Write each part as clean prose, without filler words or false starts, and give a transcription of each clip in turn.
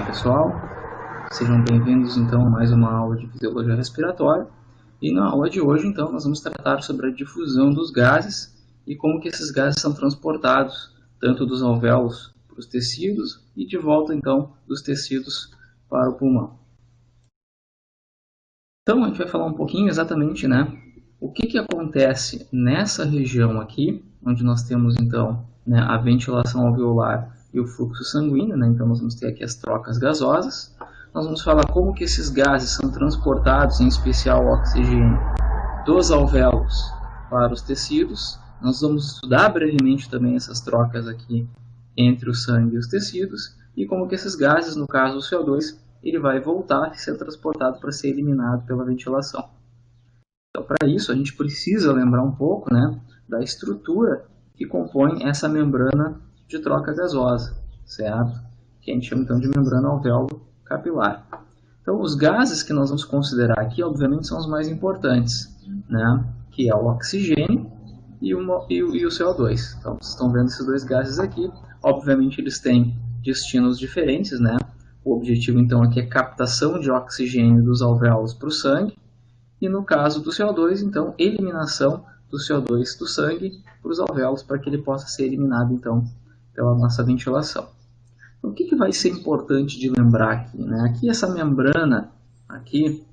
pessoal, sejam bem-vindos então a mais uma aula de fisiologia respiratória. E na aula de hoje então nós vamos tratar sobre a difusão dos gases e como que esses gases são transportados tanto dos alvéolos para os tecidos e de volta então dos tecidos para o pulmão. Então a gente vai falar um pouquinho exatamente, o que acontece nessa região aqui, onde nós temos então a ventilação alveolar e o fluxo sanguíneo, então nós vamos ter aqui as trocas gasosas. Nós vamos falar como que esses gases são transportados, em especial o oxigênio, dos alvéolos para os tecidos. Nós vamos estudar brevemente também essas trocas aqui entre o sangue e os tecidos e como que esses gases, no caso o CO2, ele vai voltar e ser transportado para ser eliminado pela ventilação. Então, para isso, a gente precisa lembrar um pouco da estrutura que compõe essa membrana de troca gasosa, certo? Que a gente chama então de membrana alvéolo capilar. Então, os gases que nós vamos considerar aqui, obviamente, são os mais importantes, que é o oxigênio e o CO2. Então, vocês estão vendo esses dois gases aqui. Obviamente, eles têm destinos diferentes, O objetivo, então, aqui é captação de oxigênio dos alvéolos para o sangue. E no caso do CO2, então, eliminação do CO2 do sangue para os alvéolos, para que ele possa ser eliminado, então, pela nossa ventilação. Então, o que vai ser importante de lembrar aqui? Aqui, essa membrana, aqui,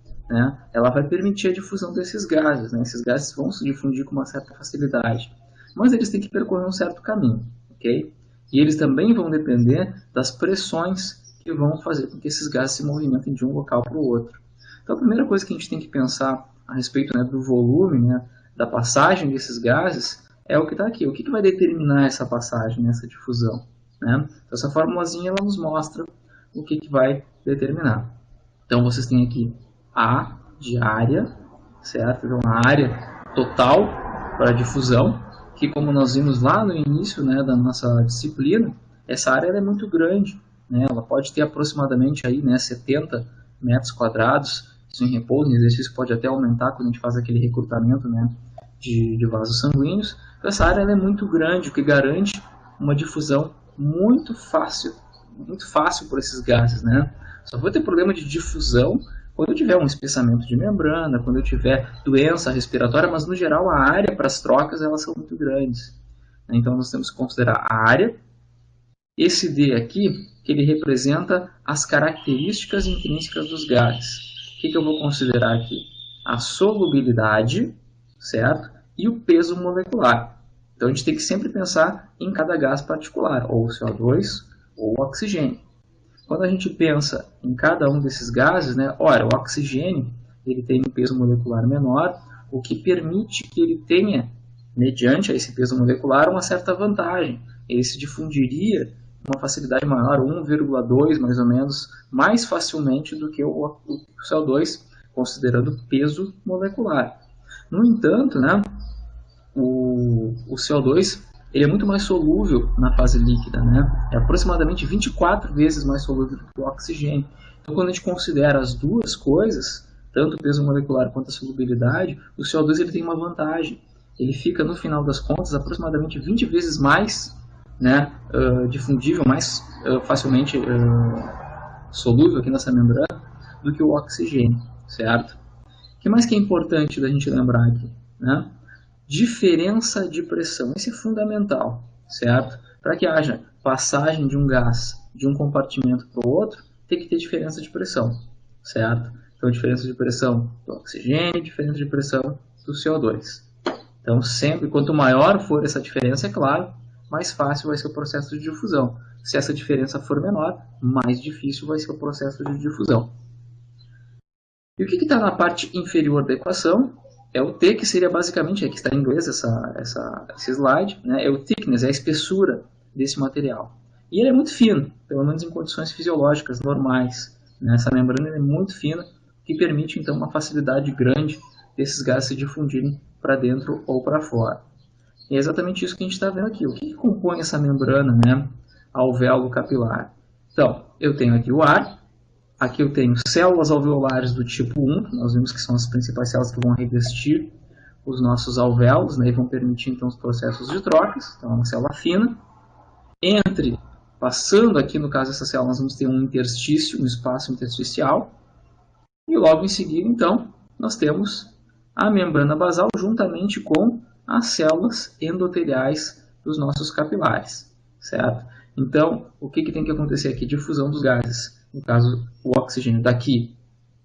ela vai permitir a difusão desses gases. Esses gases vão se difundir com uma certa facilidade, mas eles têm que percorrer um certo caminho, ok? E eles também vão depender das pressões que vão fazer com que esses gases se movimentem de um local para o outro. Então, a primeira coisa que a gente tem que pensar a respeito do volume, da passagem desses gases, é o que está aqui. O que vai determinar essa passagem, essa difusão? Então, essa formulazinha ela nos mostra o que vai determinar. Então, vocês têm aqui A de área, certo? Então, a área total para a difusão, que como nós vimos lá no início da nossa disciplina, essa área ela é muito grande. Ela pode ter aproximadamente aí, 70 metros quadrados. Isso em repouso, em exercício pode até aumentar quando a gente faz aquele recrutamento de vasos sanguíneos. Então, essa área ela é muito grande, o que garante uma difusão muito fácil por esses gases. Só vou ter problema de difusão quando eu tiver um espessamento de membrana, quando eu tiver doença respiratória, mas no geral a área para as trocas elas são muito grandes. Então nós temos que considerar a área. Esse D aqui, que ele representa as características intrínsecas dos gases. O que eu vou considerar aqui? A solubilidade, certo? E o peso molecular. Então a gente tem que sempre pensar em cada gás particular, ou o CO2 ou o oxigênio. Quando a gente pensa em cada um desses gases, ora, o oxigênio ele tem um peso molecular menor, o que permite que ele tenha, mediante esse peso molecular, uma certa vantagem. Ele se difundiria com uma facilidade maior, 1,2 mais ou menos, mais facilmente do que o CO2, considerando o peso molecular. No entanto, o CO2 ele é muito mais solúvel na fase líquida, é aproximadamente 24 vezes mais solúvel do que o oxigênio. Então, quando a gente considera as duas coisas, tanto o peso molecular quanto a solubilidade, o CO2 ele tem uma vantagem. Ele fica, no final das contas, aproximadamente 20 vezes mais difundível, mais facilmente solúvel aqui nessa membrana do que o oxigênio, certo? O que mais que é importante da gente lembrar aqui? Diferença de pressão, isso é fundamental, certo? Para que haja passagem de um gás de um compartimento para o outro, tem que ter diferença de pressão, certo? Então, diferença de pressão do oxigênio, diferença de pressão do CO2. Então, sempre, quanto maior for essa diferença, é claro, mais fácil vai ser o processo de difusão. Se essa diferença for menor, mais difícil vai ser o processo de difusão. E o que está na parte inferior da equação? É o T, que seria basicamente, aqui está em inglês esse slide, é o thickness, é a espessura desse material. E ele é muito fino, pelo menos em condições fisiológicas normais. Essa membrana é muito fina, que permite então uma facilidade grande desses gases se difundirem para dentro ou para fora. E é exatamente isso que a gente está vendo aqui. O que compõe essa membrana alvéolo capilar? Então, eu tenho aqui o ar. Aqui eu tenho células alveolares do tipo 1, que nós vimos que são as principais células que vão revestir os nossos alvéolos, e vão permitir então os processos de trocas. Então é uma célula fina. Entre Passando aqui, no caso dessa célula, nós vamos ter um interstício, um espaço intersticial. E logo em seguida, então, nós temos a membrana basal juntamente com as células endoteliais dos nossos capilares, certo? Então, o que tem que acontecer aqui? Difusão dos gases. No caso, o oxigênio daqui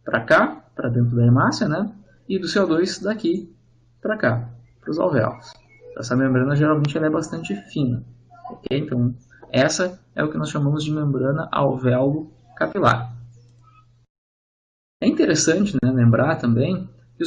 para cá, para dentro da hemácia, né? E do CO2 daqui para cá, para os alvéolos. Essa membrana geralmente ela é bastante fina, ok? Então, essa é o que nós chamamos de membrana alvéolo capilar. É interessante, né, lembrar também que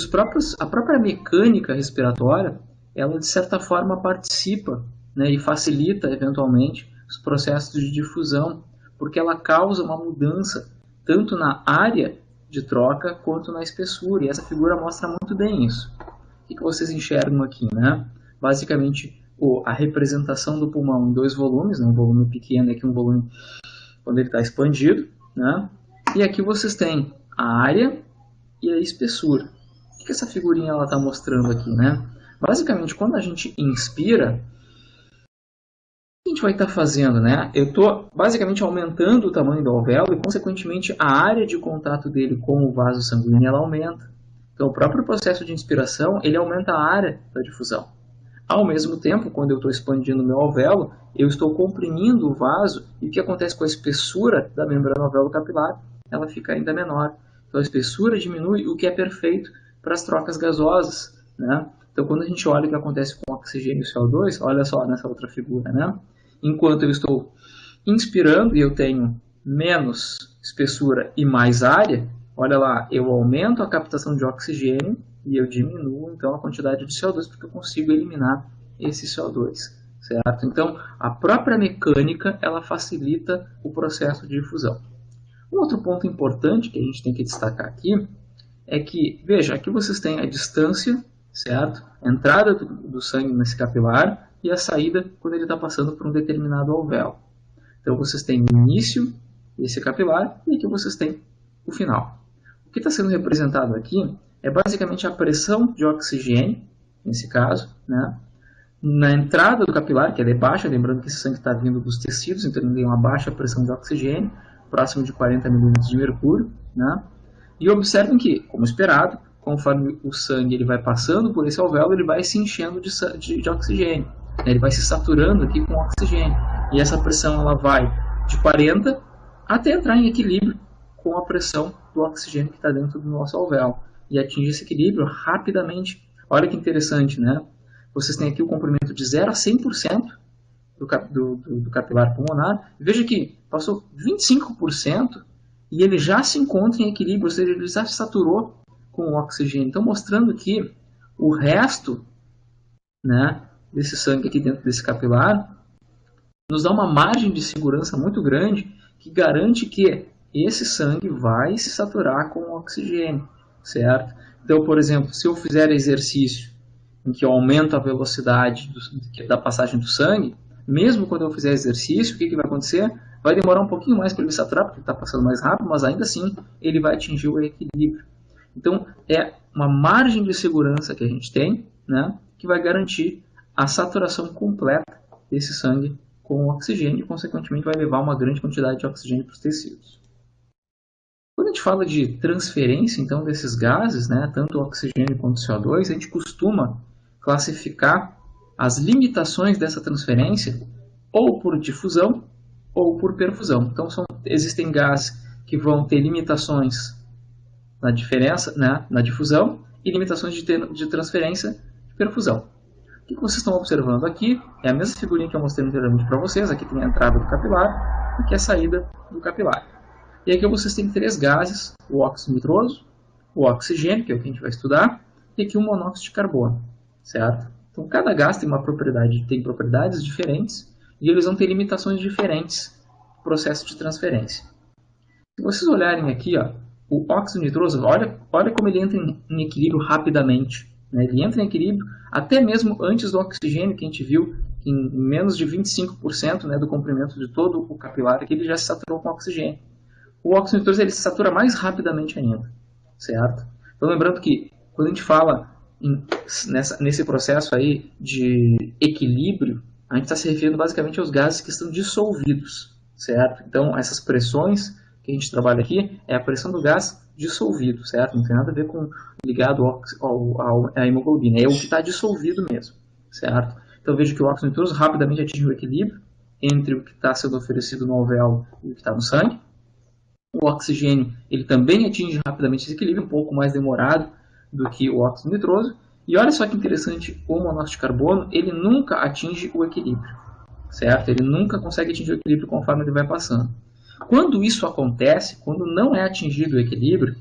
a própria mecânica respiratória, ela de certa forma participa, né, e facilita eventualmente os processos de difusão, porque ela causa uma mudança tanto na área de troca quanto na espessura, e essa figura mostra muito bem isso. O que vocês enxergam aqui, né? Basicamente, a representação do pulmão em dois volumes, né? Um volume pequeno e aqui um volume quando ele está expandido, né? E aqui vocês têm a área e a espessura. O que essa figurinha está mostrando aqui, né? Basicamente, quando a gente inspira, o que a gente vai estar fazendo, né? Eu estou basicamente aumentando o tamanho do alvéolo e, consequentemente, a área de contato dele com o vaso sanguíneo ela aumenta. Então, o próprio processo de inspiração, ele aumenta a área da difusão. Ao mesmo tempo, quando eu estou expandindo o meu alvéolo, eu estou comprimindo o vaso e o que acontece com a espessura da membrana alvéolo capilar? Ela fica ainda menor. Então, a espessura diminui, o que é perfeito para as trocas gasosas, né? Então, quando a gente olha o que acontece com o oxigênio e o CO2, olha só nessa outra figura, né? Enquanto eu estou inspirando e eu tenho menos espessura e mais área, olha lá, eu aumento a captação de oxigênio e eu diminuo então a quantidade de CO2 porque eu consigo eliminar esse CO2, certo? Então, a própria mecânica ela facilita o processo de difusão. Um outro ponto importante que a gente tem que destacar aqui é que, veja, aqui vocês têm a distância, certo? A entrada do sangue nesse capilar e a saída quando ele está passando por um determinado alvéolo. Então, vocês têm o início desse capilar e aqui vocês têm o final. O que está sendo representado aqui é basicamente a pressão de oxigênio, nesse caso, né? Na entrada do capilar, que é de baixa, lembrando que esse sangue está vindo dos tecidos, então ele tem uma baixa pressão de oxigênio, próximo de 40 milímetros de mercúrio, né? E observem que, como esperado, conforme o sangue ele vai passando por esse alvéolo, ele vai se enchendo de oxigênio, né? Ele vai se saturando aqui com oxigênio. E essa pressão ela vai de 40 até entrar em equilíbrio com a pressão do oxigênio que está dentro do nosso alvéolo. E atingir esse equilíbrio rapidamente. Olha que interessante, né? Vocês têm aqui o comprimento de 0 a 100% do capilar pulmonar. Veja que passou 25% e ele já se encontra em equilíbrio, ou seja, ele já se saturou com o oxigênio. Então, mostrando que o resto, né, desse sangue aqui dentro desse capilar nos dá uma margem de segurança muito grande que garante que esse sangue vai se saturar com o oxigênio, certo? Então, por exemplo, se eu fizer exercício em que eu aumento a velocidade da passagem do sangue, mesmo quando eu fizer exercício, o que vai acontecer? Vai demorar um pouquinho mais para ele saturar, porque está passando mais rápido, mas ainda assim ele vai atingir o equilíbrio. Então, é uma margem de segurança que a gente tem, né, que vai garantir a saturação completa desse sangue com o oxigênio e, consequentemente, vai levar uma grande quantidade de oxigênio para os tecidos. Quando a gente fala de transferência, então, desses gases, né, tanto o oxigênio quanto o CO2, a gente costuma classificar as limitações dessa transferência ou por difusão ou por perfusão. Então, existem gases que vão ter limitações na diferença, né, na difusão e limitações de transferência de perfusão. O que vocês estão observando aqui é a mesma figurinha que eu mostrei anteriormente para vocês. Aqui tem a entrada do capilar e aqui a saída do capilar. E aqui vocês têm três gases, o óxido nitroso, o oxigênio, que é o que a gente vai estudar, e aqui o monóxido de carbono, certo? Então cada gás tem propriedades diferentes e eles vão ter limitações diferentes no processo de transferência. Se vocês olharem aqui, ó, o óxido nitroso, olha como ele entra em equilíbrio rapidamente, né? Ele entra em equilíbrio até mesmo antes do oxigênio, que a gente viu em menos de 25%, né, do comprimento de todo o capilar, aqui ele já se saturou com oxigênio. O óxido nitroso ele se satura mais rapidamente ainda, certo? Então lembrando que quando a gente fala nesse processo aí de equilíbrio, a gente está se referindo basicamente aos gases que estão dissolvidos, certo? Então, essas pressões que a gente trabalha aqui é a pressão do gás dissolvido, certo? Não tem nada a ver com ligado à hemoglobina, é o que está dissolvido mesmo, certo? Então, veja que o óxido nitroso rapidamente atinge o equilíbrio entre o que está sendo oferecido no alvéolo e o que está no sangue. O oxigênio ele também atinge rapidamente esse equilíbrio, um pouco mais demorado do que o óxido nitroso. E olha só que interessante, o monóxido de carbono ele nunca atinge o equilíbrio, certo? Ele nunca consegue atingir o equilíbrio conforme ele vai passando. Quando isso acontece, quando não é atingido o equilíbrio,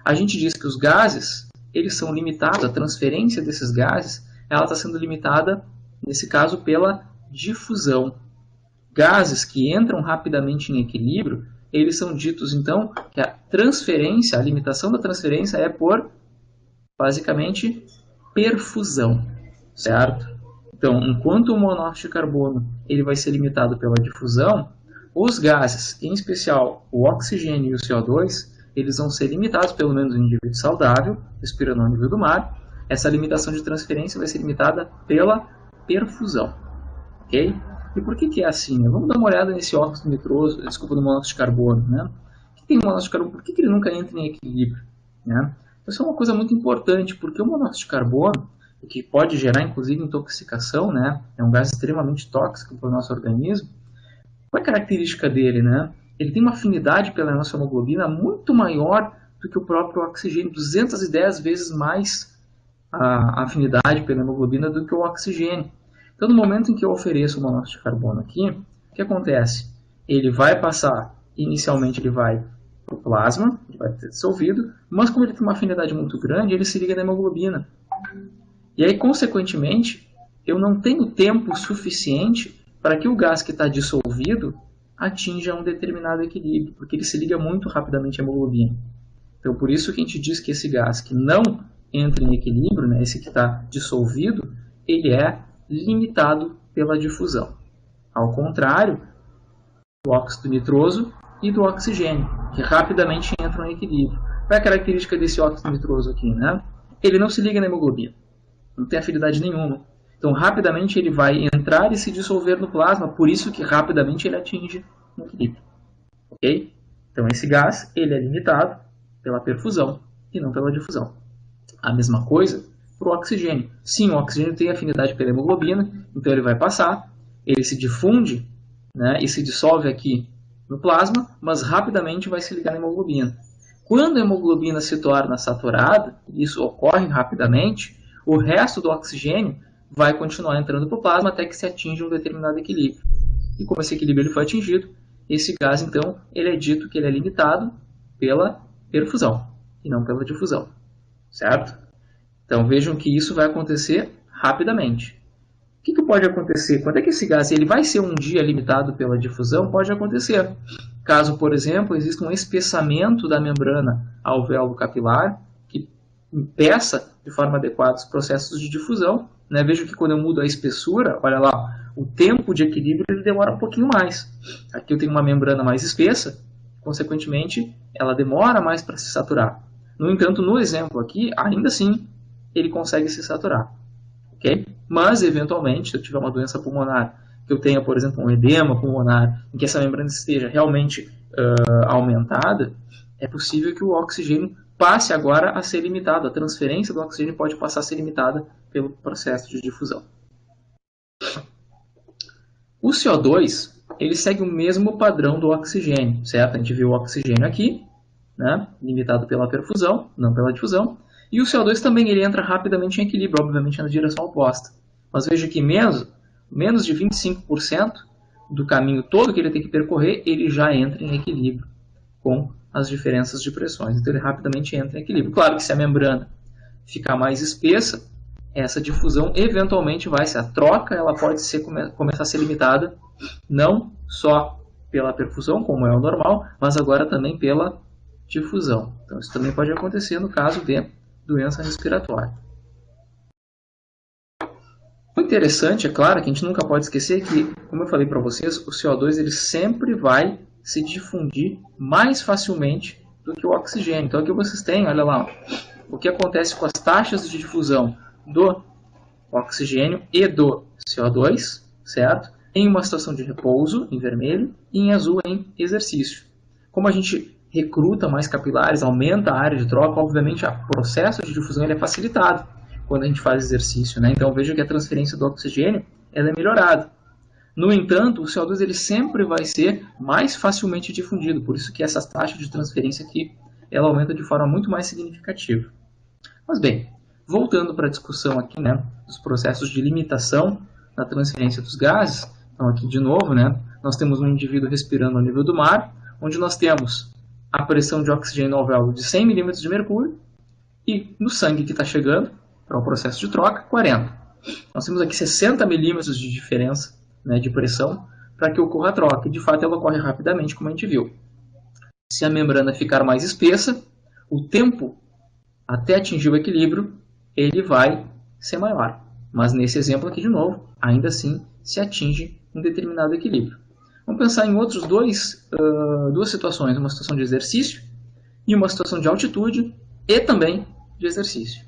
a gente diz que os gases eles são limitados, a transferência desses gases ela está sendo limitada, nesse caso, pela difusão. Gases que entram rapidamente em equilíbrio, eles são ditos, então, que a transferência, a limitação da transferência é por, basicamente, perfusão, certo? Então, enquanto o monóxido de carbono ele vai ser limitado pela difusão, os gases, em especial o oxigênio e o CO2, eles vão ser limitados, pelo menos em indivíduo saudável, respirando ao nível do mar. Essa limitação de transferência vai ser limitada pela perfusão, ok? E por que é assim? Vamos dar uma olhada nesse óxido nitroso, desculpa, no monóxido de carbono, né? O que tem o monóxido de carbono? Por que ele nunca entra em equilíbrio, né? Isso é uma coisa muito importante, porque o monóxido de carbono, o que pode gerar inclusive intoxicação, né? É um gás extremamente tóxico para o nosso organismo. Qual é a característica dele, né? Ele tem uma afinidade pela nossa hemoglobina muito maior do que o próprio oxigênio, 210 vezes mais a afinidade pela hemoglobina do que o oxigênio. Então, no momento em que eu ofereço o monóxido de carbono aqui, o que acontece? Ele vai passar, inicialmente ele vai para o plasma, ele vai ser dissolvido, mas como ele tem uma afinidade muito grande, ele se liga na hemoglobina. E aí, consequentemente, eu não tenho tempo suficiente para que o gás que está dissolvido atinja um determinado equilíbrio, porque ele se liga muito rapidamente à hemoglobina. Então, por isso que a gente diz que esse gás que não entra em equilíbrio, né, esse que está dissolvido, ele é limitado pela difusão. Ao contrário do óxido nitroso e do oxigênio, que rapidamente entram em equilíbrio. Qual é a característica desse óxido nitroso aqui, né? Ele não se liga na hemoglobina, não tem afinidade nenhuma. Então, rapidamente ele vai entrar e se dissolver no plasma, por isso que rapidamente ele atinge o equilíbrio. Ok? Então, esse gás ele é limitado pela perfusão e não pela difusão. A mesma coisa para o oxigênio. Sim, o oxigênio tem afinidade pela hemoglobina, então ele vai passar, ele se difunde, né, e se dissolve aqui no plasma, mas rapidamente vai se ligar na hemoglobina. Quando a hemoglobina se torna saturada, e isso ocorre rapidamente, o resto do oxigênio vai continuar entrando para o plasma até que se atinja um determinado equilíbrio. E como esse equilíbrio ele foi atingido, esse gás, então, ele é dito que ele é limitado pela perfusão e não pela difusão, certo? Então vejam que isso vai acontecer rapidamente. O que pode acontecer? Quando é que esse gás ele vai ser um dia limitado pela difusão? Pode acontecer. Caso, por exemplo, exista um espessamento da membrana alvéolo capilar que impeça de forma adequada os processos de difusão. Né? Veja que quando eu mudo a espessura, olha lá, o tempo de equilíbrio ele demora um pouquinho mais. Aqui eu tenho uma membrana mais espessa, consequentemente ela demora mais para se saturar. No entanto, no exemplo aqui, ainda assim, ele consegue se saturar. Okay? Mas, eventualmente, se eu tiver uma doença pulmonar, que eu tenha, por exemplo, um edema pulmonar, em que essa membrana esteja realmente aumentada, é possível que o oxigênio passe agora a ser limitado. A transferência do oxigênio pode passar a ser limitada pelo processo de difusão. O CO2, ele segue o mesmo padrão do oxigênio, certo? A gente viu o oxigênio aqui, né? Limitado pela perfusão, não pela difusão. E o CO2 também ele entra rapidamente em equilíbrio, obviamente na direção oposta. Mas veja que menos de 25% do caminho todo que ele tem que percorrer, ele já entra em equilíbrio com as diferenças de pressões. Então ele rapidamente entra em equilíbrio. Claro que se a membrana ficar mais espessa, essa difusão eventualmente vai ser. A troca ela pode começar a ser limitada não só pela perfusão, como é o normal, mas agora também pela difusão. Então isso também pode acontecer no caso de doença respiratória. O interessante, é claro, que a gente nunca pode esquecer que, como eu falei para vocês, o CO2 ele sempre vai se difundir mais facilmente do que o oxigênio. Então aqui vocês têm, olha lá, o que acontece com as taxas de difusão do oxigênio e do CO2, certo? em uma situação de repouso, em vermelho, e em azul, em exercício. Como a gente recruta mais capilares, aumenta a área de troca, obviamente o processo de difusão ele é facilitado quando a gente faz exercício, né? Então veja que a transferência do oxigênio ela é melhorada. No entanto, o CO2 ele sempre vai ser mais facilmente difundido, por isso que essa taxa de transferência aqui ela aumenta de forma muito mais significativa. Mas bem, voltando para a discussão aqui, né, dos processos de limitação na transferência dos gases, então aqui de novo, né, nós temos um indivíduo respirando ao nível do mar, onde nós temos a pressão de oxigênio no alvéolo de 100 milímetros de mercúrio e no sangue que está chegando para o processo de troca, 40. Nós temos aqui 60 milímetros de diferença, né, de pressão para que ocorra a troca. E de fato ela ocorre rapidamente, como a gente viu. Se a membrana ficar mais espessa, o tempo até atingir o equilíbrio ele vai ser maior. Mas nesse exemplo aqui de novo, ainda assim se atinge um determinado equilíbrio. Vamos pensar em outros duas situações, uma situação de exercício e uma situação de altitude e também de exercício.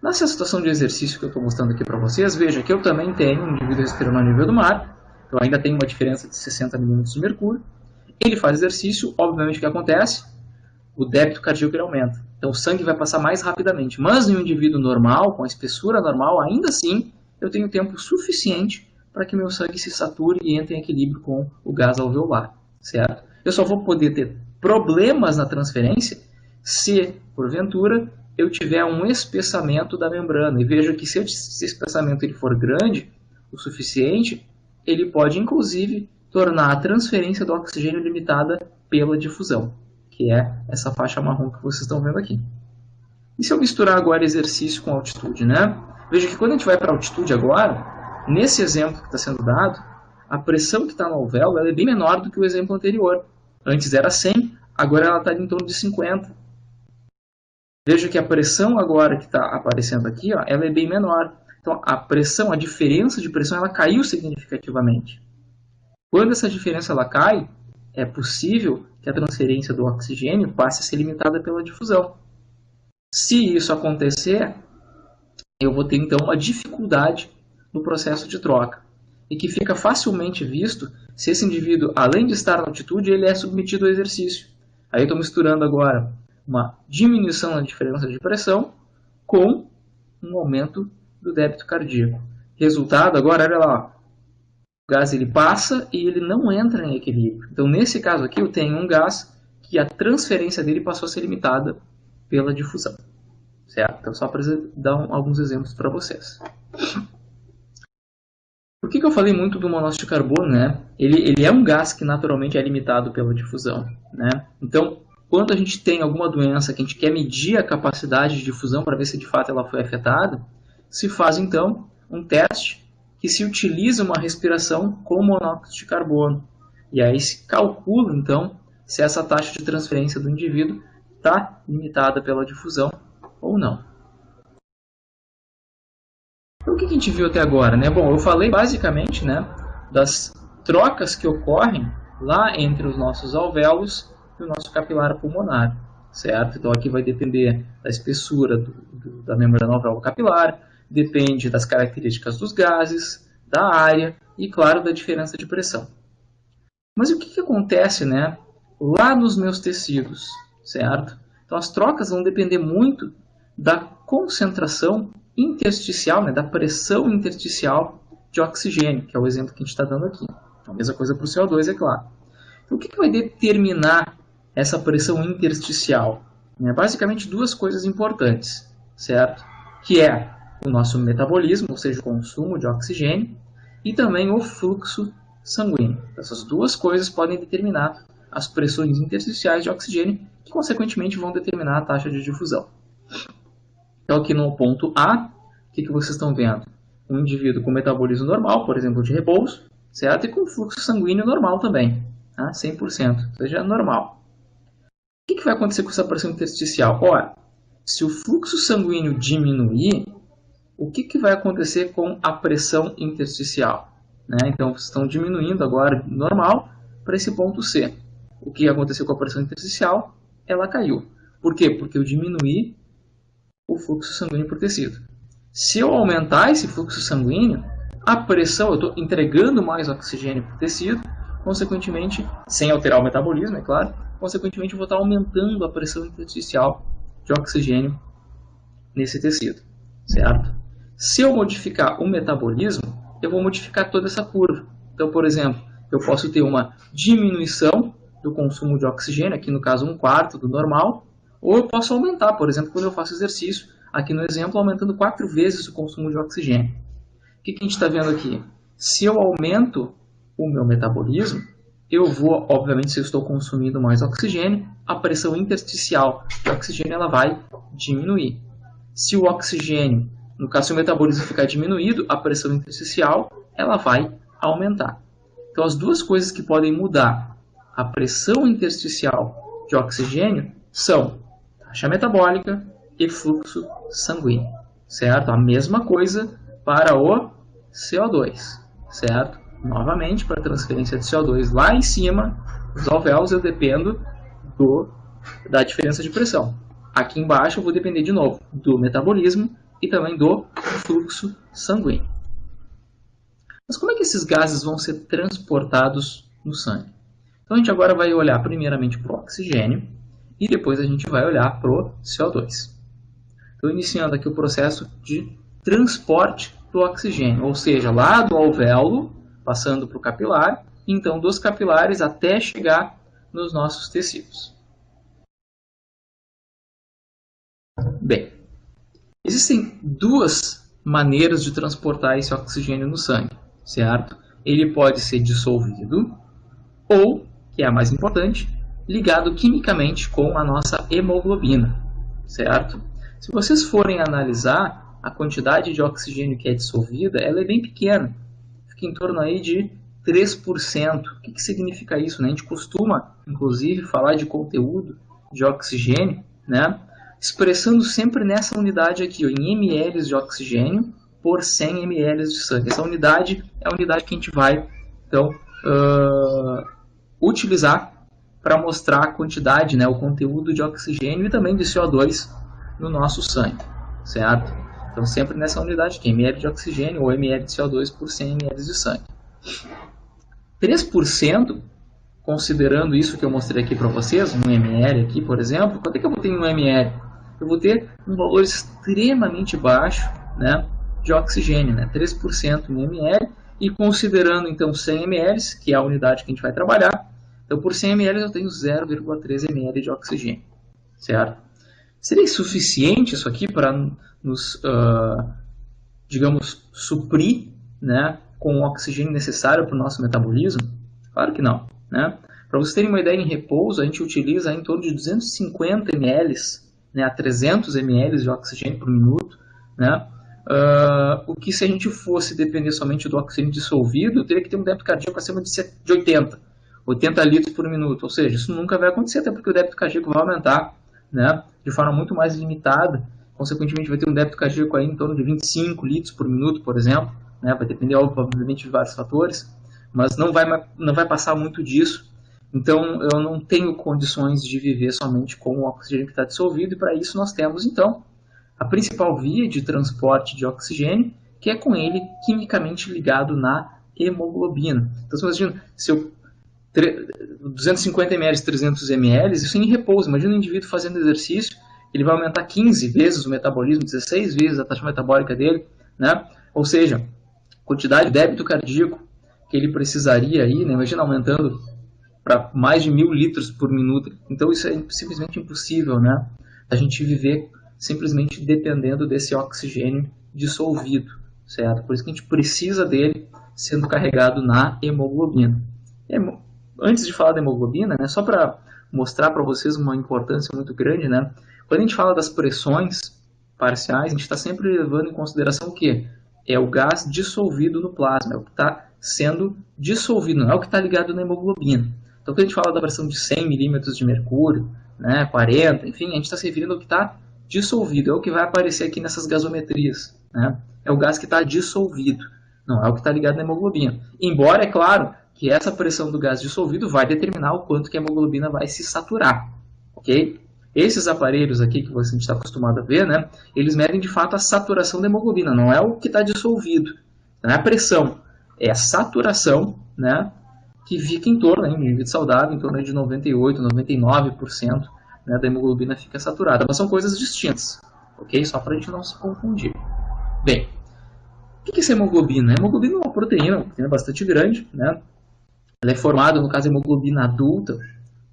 Nessa situação de exercício que eu estou mostrando aqui para vocês, veja que eu também tenho um indivíduo respirando ao nível do mar, eu ainda tenho uma diferença de 60 milímetros de mercúrio, ele faz exercício, obviamente o que acontece? O débito cardíaco ele aumenta, então o sangue vai passar mais rapidamente, mas em um indivíduo normal, com a espessura normal, ainda assim eu tenho tempo suficiente para que meu sangue se sature e entre em equilíbrio com o gás alveolar, certo? Eu só vou poder ter problemas na transferência se, porventura, eu tiver um espessamento da membrana. E veja que se esse espessamento ele for grande o suficiente, ele pode, inclusive, tornar a transferência do oxigênio limitada pela difusão, que é essa faixa marrom que vocês estão vendo aqui. E se eu misturar agora exercício com altitude, né? Veja que quando a gente vai para altitude agora, nesse exemplo que está sendo dado, a pressão que está no alvéolo ela é bem menor do que o exemplo anterior. Antes era 100, agora ela está em torno de 50. Veja que a pressão agora que está aparecendo aqui, ó, ela é bem menor. Então a pressão, a diferença de pressão, ela caiu significativamente. Quando essa diferença ela cai, é possível que a transferência do oxigênio passe a ser limitada pela difusão. Se isso acontecer, eu vou ter então uma dificuldade no processo de troca, e que fica facilmente visto se esse indivíduo, além de estar na altitude, ele é submetido ao exercício. Aí eu estou misturando agora uma diminuição na diferença de pressão com um aumento do débito cardíaco. Resultado, agora, olha lá, o gás ele passa e ele não entra em equilíbrio. Então, nesse caso aqui, eu tenho um gás que a transferência dele passou a ser limitada pela difusão. Certo? Então, só para dar alguns exemplos para vocês. Por que eu falei muito do monóxido de carbono, né? Ele é um gás que naturalmente é limitado pela difusão, né? Então, quando a gente tem alguma doença que a gente quer medir a capacidade de difusão para ver se de fato ela foi afetada, se faz então um teste que se utiliza uma respiração com monóxido de carbono. E aí se calcula então se essa taxa de transferência do indivíduo está limitada pela difusão ou não. Então, o que a gente viu até agora, né? Bom, eu falei basicamente, né, das trocas que ocorrem lá entre os nossos alvéolos e o nosso capilar pulmonar, certo? Então aqui vai depender da espessura da membrana alvéolo capilar, depende das características dos gases, da área e, claro, da diferença de pressão. Mas o que acontece, né, lá nos meus tecidos, certo? Então as trocas vão depender muito da concentração intersticial, né, da pressão intersticial de oxigênio, que é o exemplo que a gente está dando aqui. A mesma coisa para o CO2, é claro. Então, o que vai determinar essa pressão intersticial? Basicamente duas coisas importantes, certo? Que é o nosso metabolismo, ou seja, o consumo de oxigênio, e também o fluxo sanguíneo. Essas duas coisas podem determinar as pressões intersticiais de oxigênio, que consequentemente vão determinar a taxa de difusão. Então aqui no ponto A, o que vocês estão vendo? Um indivíduo com metabolismo normal, por exemplo, de repouso, certo? E com fluxo sanguíneo normal também, tá? 100%, ou seja, normal. O que vai acontecer com essa pressão intersticial? Ora, se o fluxo sanguíneo diminuir, o que vai acontecer com a pressão intersticial? Então, vocês estão diminuindo agora normal para esse ponto C. O que aconteceu com a pressão intersticial? Ela caiu. Por quê? Porque eu diminuí o fluxo sanguíneo por tecido. Se eu aumentar esse fluxo sanguíneo, a pressão, eu estou entregando mais oxigênio para o tecido, consequentemente, sem alterar o metabolismo, é claro, consequentemente eu vou estar aumentando a pressão intersticial de oxigênio nesse tecido, certo? Se eu modificar o metabolismo, eu vou modificar toda essa curva. Então, por exemplo, eu posso ter uma diminuição do consumo de oxigênio, aqui no caso 1/4 do normal, ou eu posso aumentar, por exemplo, quando eu faço exercício, aqui no exemplo, aumentando 4 vezes o consumo de oxigênio. O que a gente está vendo aqui? Se eu aumento o meu metabolismo, eu vou, obviamente, se eu estou consumindo mais oxigênio, a pressão intersticial de oxigênio ela vai diminuir. Se o oxigênio, no caso, se o metabolismo ficar diminuído, a pressão intersticial ela vai aumentar. Então, as duas coisas que podem mudar a pressão intersticial de oxigênio são taxa metabólica e fluxo sanguíneo, certo? A mesma coisa para o CO2, certo? Novamente, para a transferência de CO2 lá em cima, nos alvéolos, eu dependo da diferença de pressão. Aqui embaixo eu vou depender de novo do metabolismo e também do fluxo sanguíneo. Mas como é que esses gases vão ser transportados no sangue? Então a gente agora vai olhar primeiramente para o oxigênio e depois a gente vai olhar para o CO2. Estou iniciando aqui o processo de transporte do oxigênio, ou seja, lá do alvéolo, passando para o capilar, e então dos capilares até chegar nos nossos tecidos. Bem, existem duas maneiras de transportar esse oxigênio no sangue, certo? Ele pode ser dissolvido ou, que é a mais importante, ligado quimicamente com a nossa hemoglobina, certo? Se vocês forem analisar a quantidade de oxigênio que é dissolvida, ela é bem pequena, fica em torno aí de 3%. O que significa isso, né? A gente costuma, inclusive, falar de conteúdo de oxigênio, né? Expressando sempre nessa unidade aqui, ó, em ml de oxigênio por 100 ml de sangue. Essa unidade é a unidade que a gente vai, então, utilizar para mostrar a quantidade, né, o conteúdo de oxigênio e também de CO2 no nosso sangue, certo? Então, sempre nessa unidade aqui, ml de oxigênio ou ml de CO2 por 100 ml de sangue. 3%, considerando isso que eu mostrei aqui para vocês, 1 ml aqui, por exemplo, quanto é que eu vou ter em 1 ml? Eu vou ter um valor extremamente baixo, né, de oxigênio, né, 3% em ml, e considerando então 100 ml, que é a unidade que a gente vai trabalhar, então por 100 ml eu tenho 0,3 ml de oxigênio, certo? Seria suficiente isso aqui para nos, digamos, suprir, né, com o oxigênio necessário para o nosso metabolismo? Claro que não, né? Para vocês terem uma ideia, em repouso a gente utiliza em torno de 250 ml, né, a 300 ml de oxigênio por minuto, né? O que, se a gente fosse depender somente do oxigênio dissolvido, teria que ter um débito cardíaco acima de 80 litros por minuto. Ou seja, isso nunca vai acontecer, até porque o débito cardíaco vai aumentar, né, de forma muito mais limitada. Consequentemente, vai ter um débito cardíaco aí em torno de 25 litros por minuto, por exemplo, né? Vai depender, obviamente, de vários fatores, mas não vai passar muito disso. Então, eu não tenho condições de viver somente com o oxigênio que está dissolvido, e para isso nós temos, então, a principal via de transporte de oxigênio, que é com ele quimicamente ligado na hemoglobina. Então, você imagina, se eu 250 ml, 300 ml, isso em repouso. Imagina um indivíduo fazendo exercício, ele vai aumentar 15 vezes o metabolismo, 16 vezes a taxa metabólica dele, né? Ou seja, quantidade de débito cardíaco que ele precisaria aí, né? Imagina aumentando para mais de 1000 litros por minuto. Então isso é simplesmente impossível, né? A gente viver simplesmente dependendo desse oxigênio dissolvido, certo? Por isso que a gente precisa dele sendo carregado na hemoglobina. Antes de falar da hemoglobina, né, só para mostrar para vocês uma importância muito grande, né? Quando a gente fala das pressões parciais, a gente está sempre levando em consideração o quê? É o gás dissolvido no plasma, é o que está sendo dissolvido, não é o que está ligado na hemoglobina. Então, quando a gente fala da pressão de 100 milímetros de mercúrio, né, 40, enfim, a gente está se referindo ao que está dissolvido, é o que vai aparecer aqui nessas gasometrias, né? É o gás que está dissolvido, não é o que está ligado na hemoglobina. Embora, é claro, que essa pressão do gás dissolvido vai determinar o quanto que a hemoglobina vai se saturar, ok? Esses aparelhos aqui que a gente está acostumado a ver, né, eles medem de fato a saturação da hemoglobina, não é o que está dissolvido. Não é a pressão, é a saturação, né, que fica em torno, em um indivíduo saudável, em torno de 98%, 99%, né, da hemoglobina fica saturada. Mas são coisas distintas, ok? Só para a gente não se confundir. Bem, o que é essa hemoglobina? A hemoglobina é uma proteína bastante grande, né? Ela é formada, no caso, a hemoglobina adulta,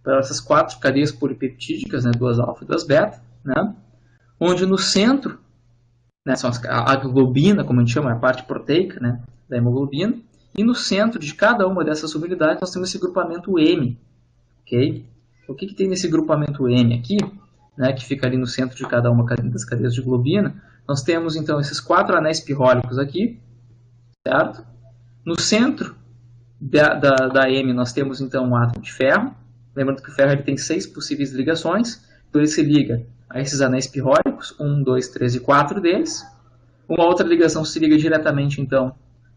por essas 4 cadeias polipeptídicas, né, 2 alfa e 2 beta, né? Onde no centro, né, são a globina, como a gente chama, a parte proteica, né, da hemoglobina, e no centro de cada uma dessas subunidades nós temos esse grupamento M, ok? O que tem nesse grupamento M aqui, né, que fica ali no centro de cada uma das cadeias de globina? Nós temos então esses 4 anéis pirrólicos aqui, certo? No centro da M nós temos então um átomo de ferro. Lembrando que o ferro ele tem 6 possíveis ligações, então ele se liga a esses anéis pirrólicos, 1, 2, 3 e 4 deles. Uma outra ligação se liga diretamente então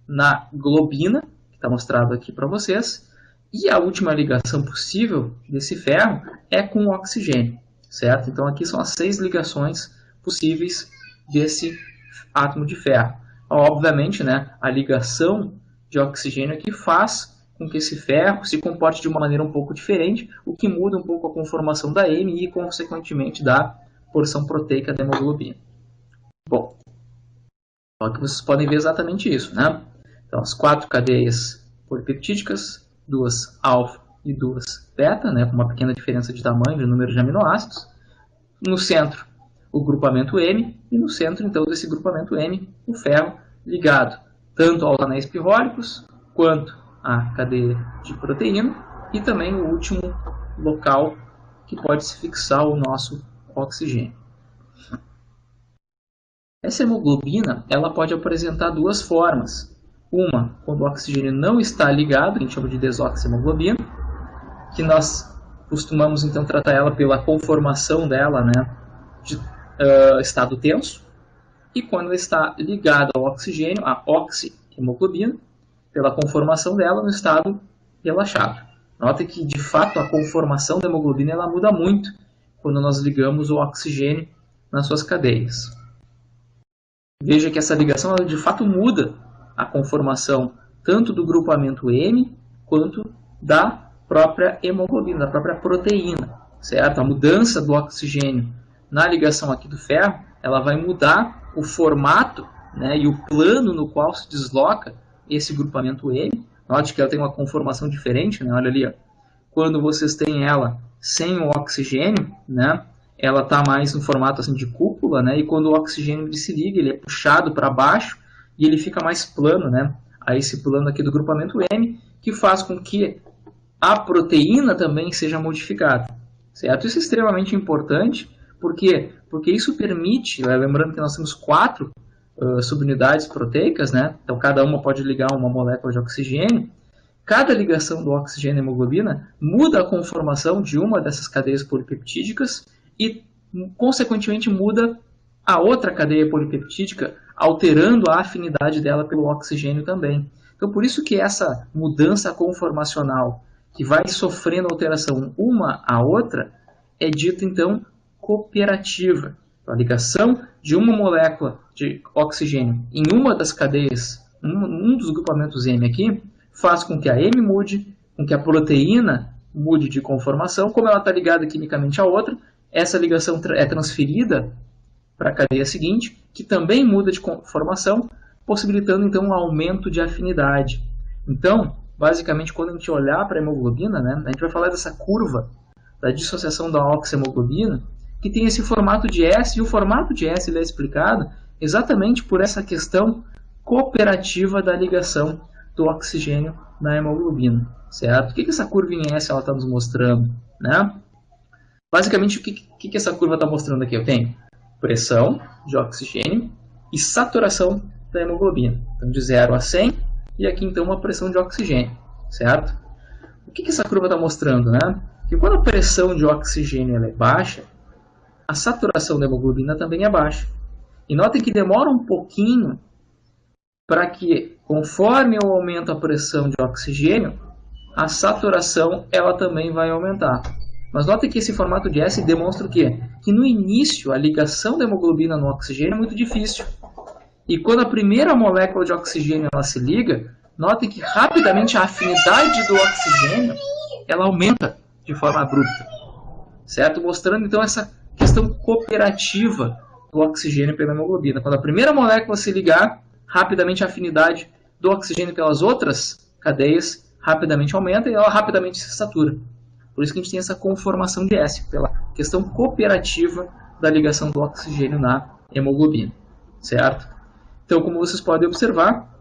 na globina, que está mostrado aqui para vocês. E a última ligação possível desse ferro é com o oxigênio, certo? Então aqui são as 6 ligações possíveis desse átomo de ferro. Obviamente, né, a ligação de oxigênio aqui faz com que esse ferro se comporte de uma maneira um pouco diferente, o que muda um pouco a conformação da M e, consequentemente, da porção proteica da hemoglobina. Bom, aqui vocês podem ver exatamente isso, né? Então, as 4 cadeias polipeptídicas, 2 alfa e 2 beta, né, com uma pequena diferença de tamanho, de número de aminoácidos. No centro, o grupamento M, e no centro, então, desse grupamento M, o ferro ligado tanto aos anéis pirrólicos, quanto à cadeia de proteína, e também o último local que pode se fixar o nosso oxigênio. Essa hemoglobina ela pode apresentar 2 formas. Uma, quando o oxigênio não está ligado, a gente chama de desoxihemoglobina, que nós costumamos então tratar ela pela conformação dela, né, de estado tenso. E quando ela está ligada ao oxigênio, a oxihemoglobina, pela conformação dela no estado relaxado. Nota que, de fato, a conformação da hemoglobina ela muda muito quando nós ligamos o oxigênio nas suas cadeias. Veja que essa ligação ela, de fato muda a conformação tanto do grupamento M quanto da própria hemoglobina, da própria proteína, certo? A mudança do oxigênio na ligação aqui do ferro, ela vai mudar o formato, né, e o plano no qual se desloca esse grupamento M. Note que ela tem uma conformação diferente, né? Olha ali, ó. Quando vocês têm ela sem o oxigênio, né, ela está mais no formato assim, de cúpula, né, e quando o oxigênio se liga, ele é puxado para baixo e ele fica mais plano, né, a esse plano aqui do grupamento M, que faz com que a proteína também seja modificada, certo? Isso é extremamente importante. Por quê? Porque isso permite, lembrando que nós temos 4 subunidades proteicas, né? Então cada uma pode ligar uma molécula de oxigênio. Cada ligação do oxigênio à hemoglobina muda a conformação de uma dessas cadeias polipeptídicas e, consequentemente, muda a outra cadeia polipeptídica, alterando a afinidade dela pelo oxigênio também. Então, por isso que essa mudança conformacional, que vai sofrendo alteração uma à outra, é dita, então, cooperativa. A ligação de uma molécula de oxigênio em uma das cadeias, um dos grupamentos M aqui, faz com que a M mude, com que a proteína mude de conformação. Como ela está ligada quimicamente à outra, essa ligação é transferida para a cadeia seguinte, que também muda de conformação, possibilitando então um aumento de afinidade. Então, basicamente, quando a gente olhar para a hemoglobina, né, a gente vai falar dessa curva da dissociação da oxihemoglobina, que tem esse formato de S, e o formato de S ele é explicado exatamente por essa questão cooperativa da ligação do oxigênio na hemoglobina, certo? O que essa curva em S está nos mostrando, né? Basicamente, o que essa curva está mostrando aqui? Eu tenho pressão de oxigênio e saturação da hemoglobina. Então, de 0 a 100, e aqui então uma pressão de oxigênio, certo? O que essa curva está mostrando, né? Que quando a pressão de oxigênio ela é baixa, a saturação da hemoglobina também é baixa. E notem que demora um pouquinho para que, conforme eu aumento a pressão de oxigênio, a saturação ela também vai aumentar. Mas notem que esse formato de S demonstra o quê? Que no início a ligação da hemoglobina no oxigênio é muito difícil. E quando a primeira molécula de oxigênio ela se liga, notem que rapidamente a afinidade do oxigênio ela aumenta de forma abrupta, certo? Mostrando então essa questão cooperativa do oxigênio pela hemoglobina. Quando a primeira molécula se ligar, rapidamente a afinidade do oxigênio pelas outras cadeias rapidamente aumenta e ela rapidamente se satura. Por isso que a gente tem essa conformação de S, pela questão cooperativa da ligação do oxigênio na hemoglobina, certo? Então, como vocês podem observar,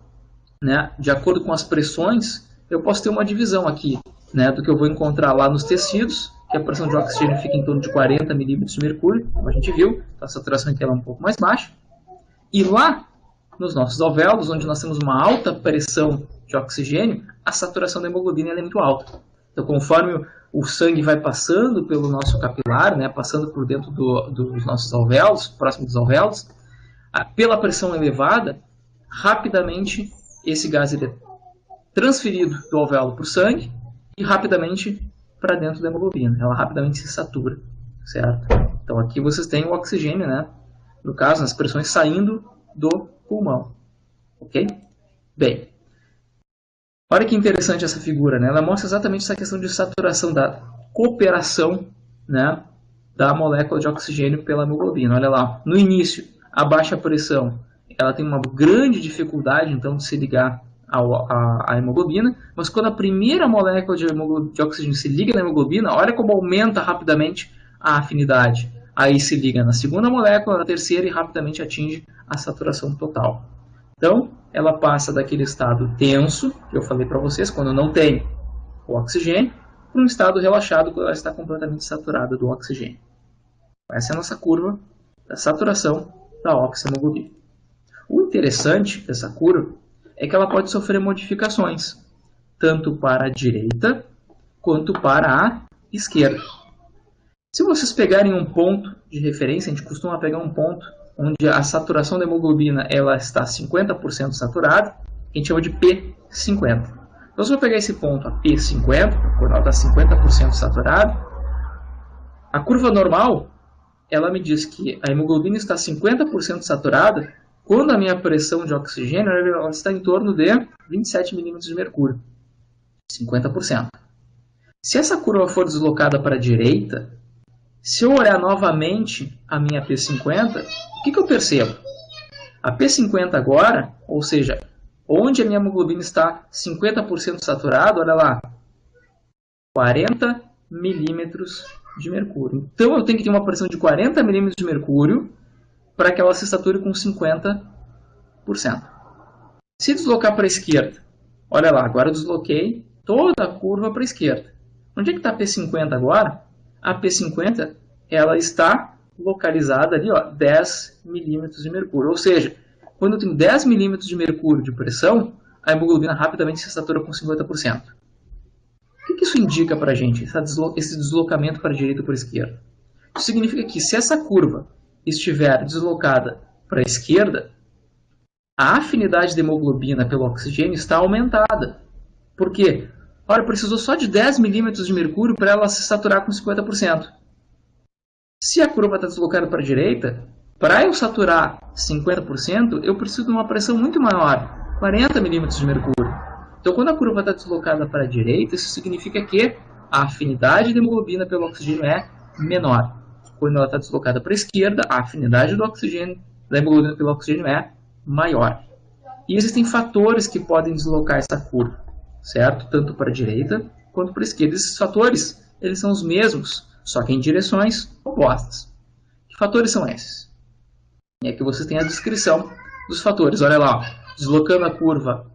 né, de acordo com as pressões, eu posso ter uma divisão aqui, né, do que eu vou encontrar lá nos tecidos, que a pressão de oxigênio fica em torno de 40 milímetros de mercúrio, como a gente viu, a saturação aqui ela é um pouco mais baixa. E lá, nos nossos alvéolos, onde nós temos uma alta pressão de oxigênio, a saturação da hemoglobina é muito alta. Então, conforme o sangue vai passando pelo nosso capilar, né, passando por dentro dos nossos alvéolos, próximo dos alvéolos, pela pressão elevada, rapidamente esse gás é transferido do alvéolo para o sangue e rapidamente para dentro da hemoglobina. Ela rapidamente se satura, certo? Então aqui vocês têm o oxigênio, né? No caso, as pressões saindo do pulmão, ok? Bem, olha que interessante essa figura, né? Ela mostra exatamente essa questão de saturação, da cooperação, né, da molécula de oxigênio pela hemoglobina. Olha lá, no início, a baixa pressão, ela tem uma grande dificuldade, então, de se ligar à hemoglobina, mas quando a primeira molécula de oxigênio se liga na hemoglobina, olha como aumenta rapidamente a afinidade. Aí se liga na segunda molécula, na terceira e rapidamente atinge a saturação total. Então, ela passa daquele estado tenso, que eu falei para vocês, quando não tem o oxigênio, para um estado relaxado, quando ela está completamente saturada do oxigênio. Essa é a nossa curva da saturação da oxihemoglobina. O interessante dessa curva é que ela pode sofrer modificações, tanto para a direita quanto para a esquerda. Se vocês pegarem um ponto de referência, a gente costuma pegar um ponto onde a saturação da hemoglobina ela está 50% saturada, que a gente chama de P50. Então, se eu pegar esse ponto, a P50, quando ela está 50% saturada, a curva normal, ela me diz que a hemoglobina está 50% saturada quando a minha pressão de oxigênio ela está em torno de 27 milímetros de mercúrio, 50%. Se essa curva for deslocada para a direita, se eu olhar novamente a minha P50, o que eu percebo? A P50 agora, ou seja, onde a minha hemoglobina está 50% saturada, olha lá, 40 milímetros de mercúrio. Então eu tenho que ter uma pressão de 40 milímetros de mercúrio para que ela se sature com 50%. Se deslocar para a esquerda, olha lá, agora eu desloquei toda a curva para a esquerda. Onde é que está a P50 agora? A P50 ela está localizada ali, ó, 10 milímetros de mercúrio. Ou seja, quando eu tenho 10 milímetros de mercúrio de pressão, a hemoglobina rapidamente se satura com 50%. O que isso indica para a gente, esse deslocamento para a direita ou para a esquerda? Isso significa que se essa curva estiver deslocada para a esquerda, a afinidade da hemoglobina pelo oxigênio está aumentada. Por quê? Ora, precisou só de 10 milímetros de mercúrio para ela se saturar com 50%. Se a curva está deslocada para a direita, para eu saturar 50%, eu preciso de uma pressão muito maior, 40 milímetros de mercúrio. Então, quando a curva está deslocada para a direita, isso significa que a afinidade da hemoglobina pelo oxigênio é menor. Quando ela está deslocada para a esquerda, a afinidade do oxigênio, da hemoglobina pelo oxigênio é maior. E existem fatores que podem deslocar essa curva, certo? Tanto para a direita quanto para a esquerda. Esses fatores, eles são os mesmos, só que em direções opostas. Que fatores são esses? E aqui você tem a descrição dos fatores. Olha lá, deslocando a curva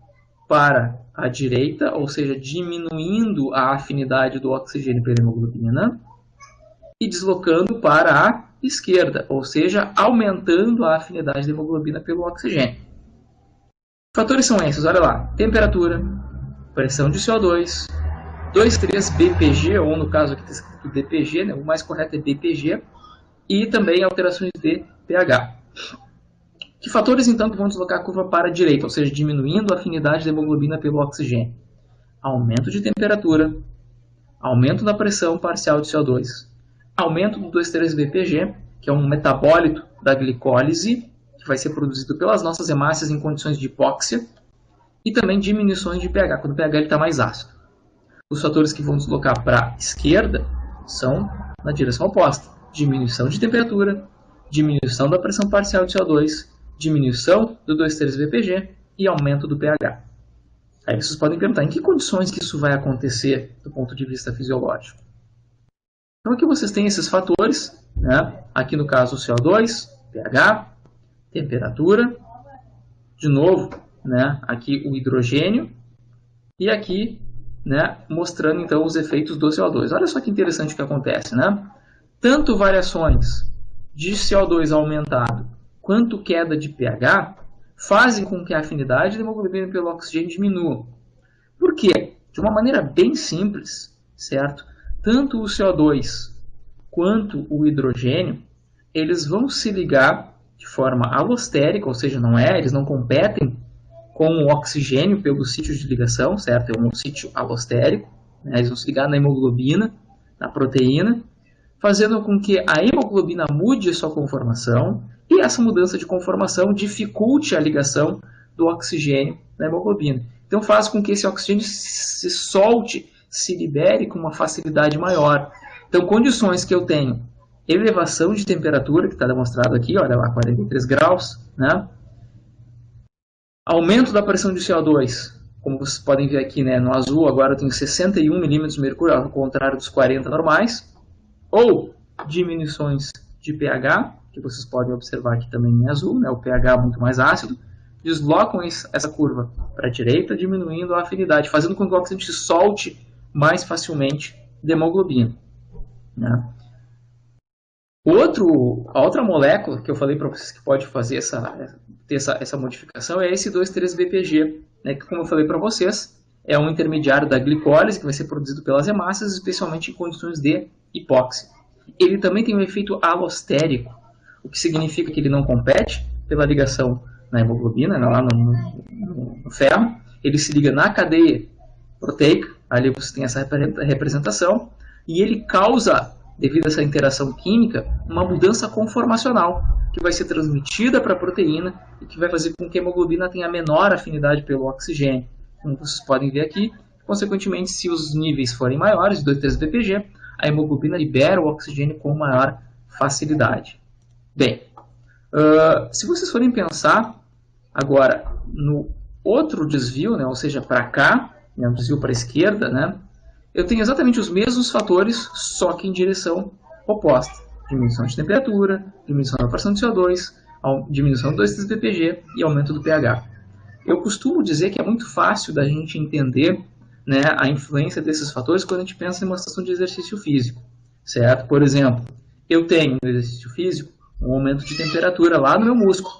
para a direita, ou seja, diminuindo a afinidade do oxigênio pela hemoglobina, e deslocando para a esquerda, ou seja, aumentando a afinidade da hemoglobina pelo oxigênio. Que fatores são esses? Olha lá, temperatura, pressão de CO2, 2,3 BPG, ou no caso aqui está escrito DPG, né? O mais correto é BPG, e também alterações de pH. Que fatores então que vão deslocar a curva para a direita, ou seja, diminuindo a afinidade da hemoglobina pelo oxigênio? Aumento de temperatura, aumento da pressão parcial de CO2, aumento do 2,3 BPG, que é um metabólito da glicólise, que vai ser produzido pelas nossas hemácias em condições de hipóxia, e também diminuições de pH, quando o pH está mais ácido. Os fatores que vão deslocar para a esquerda são na direção oposta. Diminuição de temperatura, diminuição da pressão parcial de CO2, diminuição do 2,3-BPG e aumento do pH. Aí vocês podem perguntar, em que condições que isso vai acontecer do ponto de vista fisiológico? Então aqui vocês têm esses fatores, né? Aqui no caso o CO2, pH, temperatura, de novo, né? Aqui o hidrogênio e aqui, né? Mostrando então os efeitos do CO2. Olha só que interessante o que acontece, né? Tanto variações de CO2 aumentado quanto queda de pH fazem com que a afinidade da hemoglobina pelo oxigênio diminua. Por quê? De uma maneira bem simples, certo? Tanto o CO2 quanto o hidrogênio, eles vão se ligar de forma alostérica, ou seja, eles não competem com o oxigênio pelo sítio de ligação, certo? É um sítio alostérico, né? Eles vão se ligar na hemoglobina, na proteína, fazendo com que a hemoglobina mude sua conformação e essa mudança de conformação dificulte a ligação do oxigênio na hemoglobina. Então faz com que esse oxigênio se solte, se libere com uma facilidade maior. Então condições que eu tenho elevação de temperatura, que está demonstrado aqui, olha lá, 43 graus, né? Aumento da pressão de CO2, como vocês podem ver aqui, né, no azul, agora eu tenho 61 milímetros de mercúrio, ao contrário dos 40 normais. Ou diminuições de pH, que vocês podem observar aqui também em azul, né, o pH muito mais ácido, deslocam essa curva para a direita, diminuindo a afinidade, fazendo com que o oxigênio se solte mais facilmente da hemoglobina. Né? A outra molécula que eu falei para vocês que pode fazer essa modificação é esse 2,3-BPG, né, que, como eu falei para vocês, é um intermediário da glicólise que vai ser produzido pelas hemácias, especialmente em condições de hipóxia. Ele também tem um efeito alostérico, o que significa que ele não compete pela ligação na hemoglobina, lá no ferro. Ele se liga na cadeia proteica, ali você tem essa representação, e ele causa, devido a essa interação química, uma mudança conformacional, que vai ser transmitida para a proteína e que vai fazer com que a hemoglobina tenha menor afinidade pelo oxigênio. Como vocês podem ver aqui, consequentemente, se os níveis forem maiores, de 2,3-BPG, a hemoglobina libera o oxigênio com maior facilidade. Bem, se vocês forem pensar agora no outro desvio, né, ou seja, para cá, né, um desvio para a esquerda, né, eu tenho exatamente os mesmos fatores, só que em direção oposta. Diminuição de temperatura, diminuição da fração de CO2, diminuição do 2,3-BPG e aumento do pH. Eu costumo dizer que é muito fácil da gente entender, né, a influência desses fatores quando a gente pensa em uma situação de exercício físico, certo? Por exemplo, eu tenho no exercício físico um aumento de temperatura lá no meu músculo,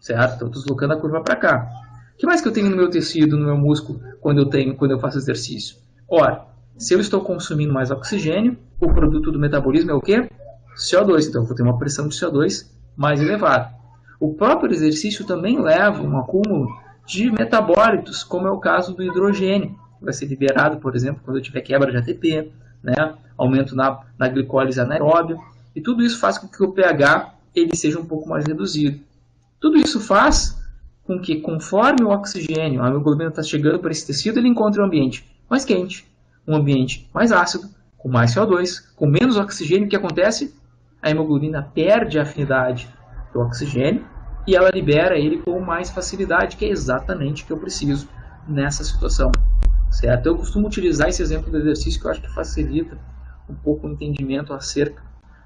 certo? Estou deslocando a curva para cá. O que mais que eu tenho no meu tecido, no meu músculo, quando eu faço exercício? Ora, se eu estou consumindo mais oxigênio, o produto do metabolismo é o quê? CO2, então eu vou ter uma pressão de CO2 mais elevada. O próprio exercício também leva um acúmulo de metabólitos, como é o caso do hidrogênio, que vai ser liberado, por exemplo, quando eu tiver quebra de ATP, né? Aumento na glicólise anaeróbia, e tudo isso faz com que o pH ele seja um pouco mais reduzido. Tudo isso faz com que, conforme o oxigênio, a hemoglobina está chegando para esse tecido, ele encontre um ambiente mais quente, um ambiente mais ácido, com mais CO2, com menos oxigênio. O que acontece? A hemoglobina perde a afinidade do oxigênio e ela libera ele com mais facilidade, que é exatamente o que eu preciso nessa situação. Certo? Eu costumo utilizar esse exemplo do exercício que eu acho que facilita um pouco o entendimento acerca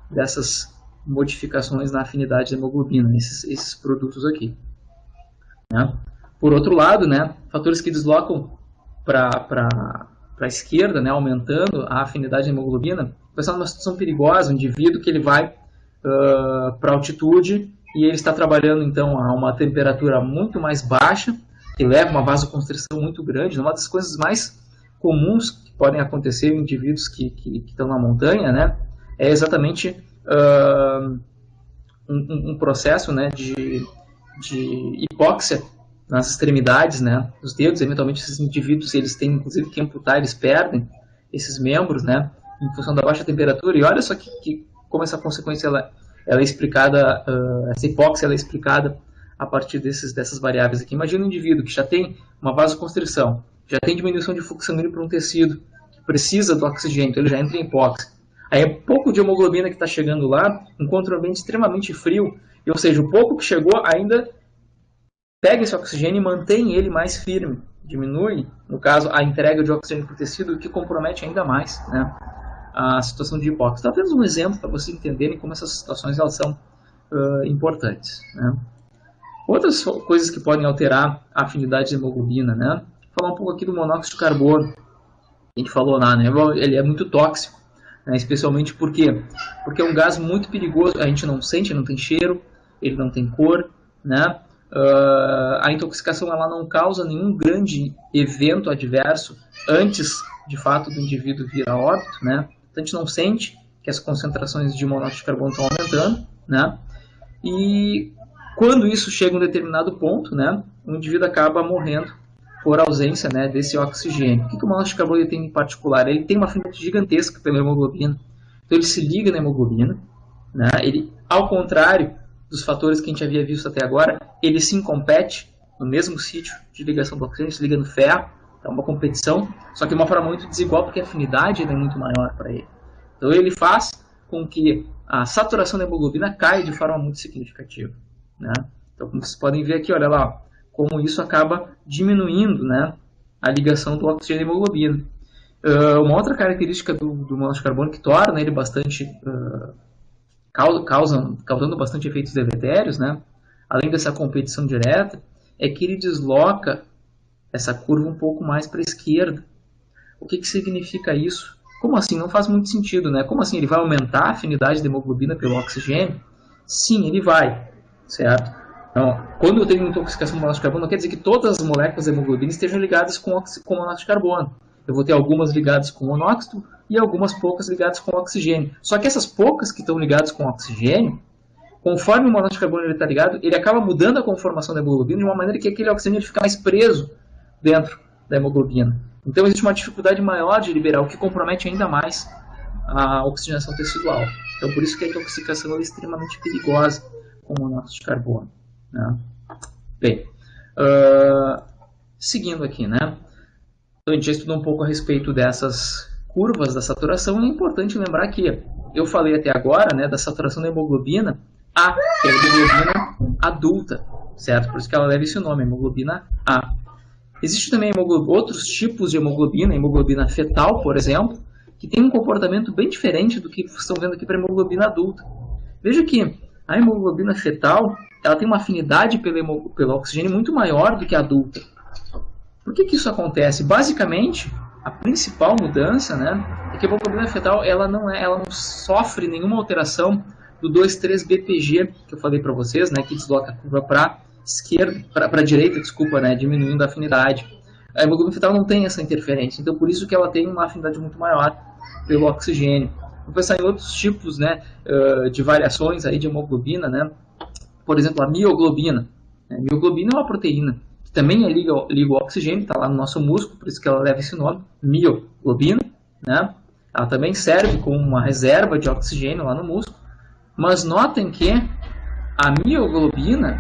dessas modificações na afinidade da hemoglobina, esses produtos aqui. Né? Por outro lado, né, fatores que deslocam para a esquerda, né, aumentando a afinidade da hemoglobina, vai ser uma situação perigosa, um indivíduo que ele vai para altitude e ele está trabalhando então a uma temperatura muito mais baixa, que leva a uma vasoconstrição muito grande. Uma das coisas mais comuns que podem acontecer em indivíduos que estão na montanha, né, é exatamente um processo, né, de hipóxia nas extremidades, né, dos dedos. Eventualmente esses indivíduos eles têm inclusive que amputar, eles perdem esses membros, né, em função da baixa temperatura. E olha só como essa consequência ela é explicada, essa hipóxia ela é explicada a partir dessas variáveis aqui. Imagina um indivíduo que já tem uma vasoconstrição, já tem diminuição de fluxo sanguíneo para um tecido, que precisa do oxigênio, então ele já entra em hipóxia. Aí é pouco de hemoglobina que está chegando lá, encontra um ambiente extremamente frio, ou seja, o pouco que chegou ainda pega esse oxigênio e mantém ele mais firme. Diminui, no caso, a entrega de oxigênio para o tecido, o que compromete ainda mais, né, a situação de hipóxia. Então, apenas um exemplo para vocês entenderem como essas situações elas são importantes. Né. Outras coisas que podem alterar a afinidade de hemoglobina, né. Vou falar um pouco aqui do monóxido de carbono. A gente falou lá, né, ele é muito tóxico, né, especialmente porque é um gás muito perigoso. A gente não sente, não tem cheiro, ele não tem cor, né. A intoxicação ela não causa nenhum grande evento adverso antes, de fato, do indivíduo vir a óbito, né? Então a gente não sente que as concentrações de monóxido de carbono estão aumentando, né? E quando isso chega a um determinado ponto, né, o indivíduo acaba morrendo por ausência, né, desse oxigênio. O que o monóxido de carbono tem em particular? Ele tem uma afinidade gigantesca pela hemoglobina, então ele se liga na hemoglobina, né? Ele, ao contrário dos fatores que a gente havia visto até agora, ele sim compete no mesmo sítio de ligação do oxigênio, se liga no ferro, é uma competição, só que de uma forma muito desigual, porque a afinidade é muito maior para ele. Então ele faz com que a saturação da hemoglobina caia de forma muito significativa, né? Então, como vocês podem ver aqui, olha lá, como isso acaba diminuindo, né, a ligação do oxigênio à hemoglobina. Uma outra característica do monóxido de carbono que torna ele bastante causando bastante efeitos deletérios, né, além dessa competição direta, é que ele desloca essa curva um pouco mais para a esquerda. O que significa isso? Como assim? Não faz muito sentido, né? Como assim? Ele vai aumentar a afinidade da hemoglobina pelo oxigênio? Sim, ele vai, certo? Então, quando eu tenho intoxicação por monóxido de carbono, não quer dizer que todas as moléculas da hemoglobina estejam ligadas com monóxido de carbono. Eu vou ter algumas ligadas com monóxido e algumas poucas ligadas com oxigênio. Só que essas poucas que estão ligadas com oxigênio, conforme o monóxido de carbono está ligado, ele acaba mudando a conformação da hemoglobina de uma maneira que aquele oxigênio fica mais preso dentro da hemoglobina. Então existe uma dificuldade maior de liberar, o que compromete ainda mais a oxigenação tecidual. Então por isso que a intoxicação é extremamente perigosa com o monóxido de carbono, né? Bem, seguindo aqui, né? Então a gente já estudou um pouco a respeito dessas curvas da saturação, e é importante lembrar que eu falei até agora, né, da saturação da hemoglobina A, que é a hemoglobina adulta, certo? Por isso que ela leva esse nome, hemoglobina A. Existem também outros tipos de hemoglobina, hemoglobina fetal, por exemplo, que tem um comportamento bem diferente do que estão vendo aqui para a hemoglobina adulta. Veja que a hemoglobina fetal ela tem uma afinidade pelo oxigênio muito maior do que a adulta. Por que isso acontece? Basicamente, a principal mudança, né, é que a hemoglobina fetal ela não sofre nenhuma alteração do 2,3-BPG que eu falei para vocês, né, que desloca a curva para a direita, desculpa, né, diminuindo a afinidade. A hemoglobina fetal não tem essa interferência, então por isso que ela tem uma afinidade muito maior pelo oxigênio. Vamos pensar em outros tipos, né, de variações aí de hemoglobina, né? Por exemplo, a mioglobina. A mioglobina é uma proteína que também liga o oxigênio, está lá no nosso músculo, por isso que ela leva esse nome, mioglobina, né? Ela também serve como uma reserva de oxigênio lá no músculo, mas notem que a mioglobina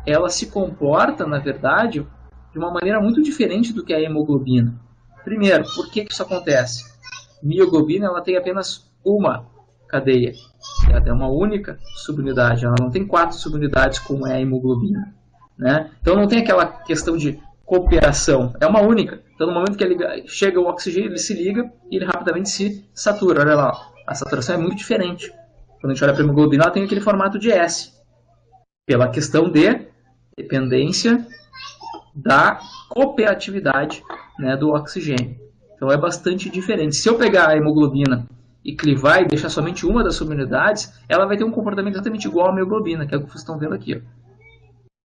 ela se comporta, na verdade, de uma maneira muito diferente do que a hemoglobina. Primeiro, por que isso acontece? A mioglobina ela tem apenas uma cadeia, ela tem uma única subunidade, ela não tem 4 subunidades como é a hemoglobina, né? Então não tem aquela questão de cooperação, é uma única. Então no momento que chega o oxigênio, ele se liga e ele rapidamente se satura. Olha lá, a saturação é muito diferente. Quando a gente olha para a hemoglobina, ela tem aquele formato de S, pela questão de dependência da cooperatividade, né, do oxigênio. Então é bastante diferente. Se eu pegar a hemoglobina e clivar e deixar somente uma das subunidades, ela vai ter um comportamento exatamente igual à mioglobina, que é o que vocês estão vendo aqui. Ó.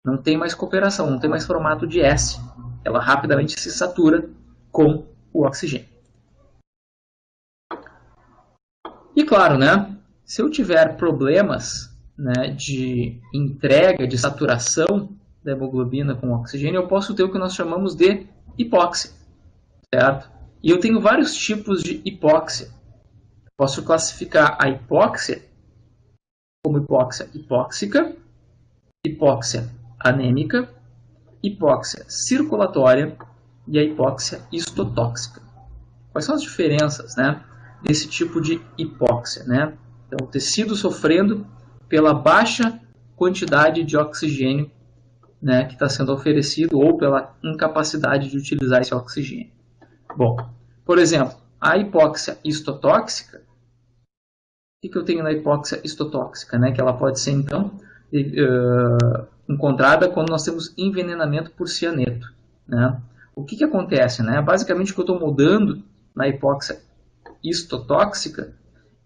Não tem mais cooperação, não tem mais formato de S. Ela rapidamente se satura com o oxigênio. E claro, né, se eu tiver problemas, né, de entrega, de saturação da hemoglobina com oxigênio, eu posso ter o que nós chamamos de hipóxia, certo? E eu tenho vários tipos de hipóxia. Posso classificar a hipóxia como hipóxia hipóxica hipóxia anêmica, hipóxia circulatória e a hipóxia histotóxica. Quais são as diferenças, né, desse tipo de hipóxia, né? Então, o tecido sofrendo pela baixa quantidade de oxigênio, né, que está sendo oferecido ou pela incapacidade de utilizar esse oxigênio. Bom, por exemplo, a hipóxia histotóxica, o que eu tenho na hipóxia histotóxica, né? Que ela pode ser, então, encontrada quando nós temos envenenamento por cianeto, né? O que acontece, né? Basicamente, o que eu estou mudando na hipóxia histotóxica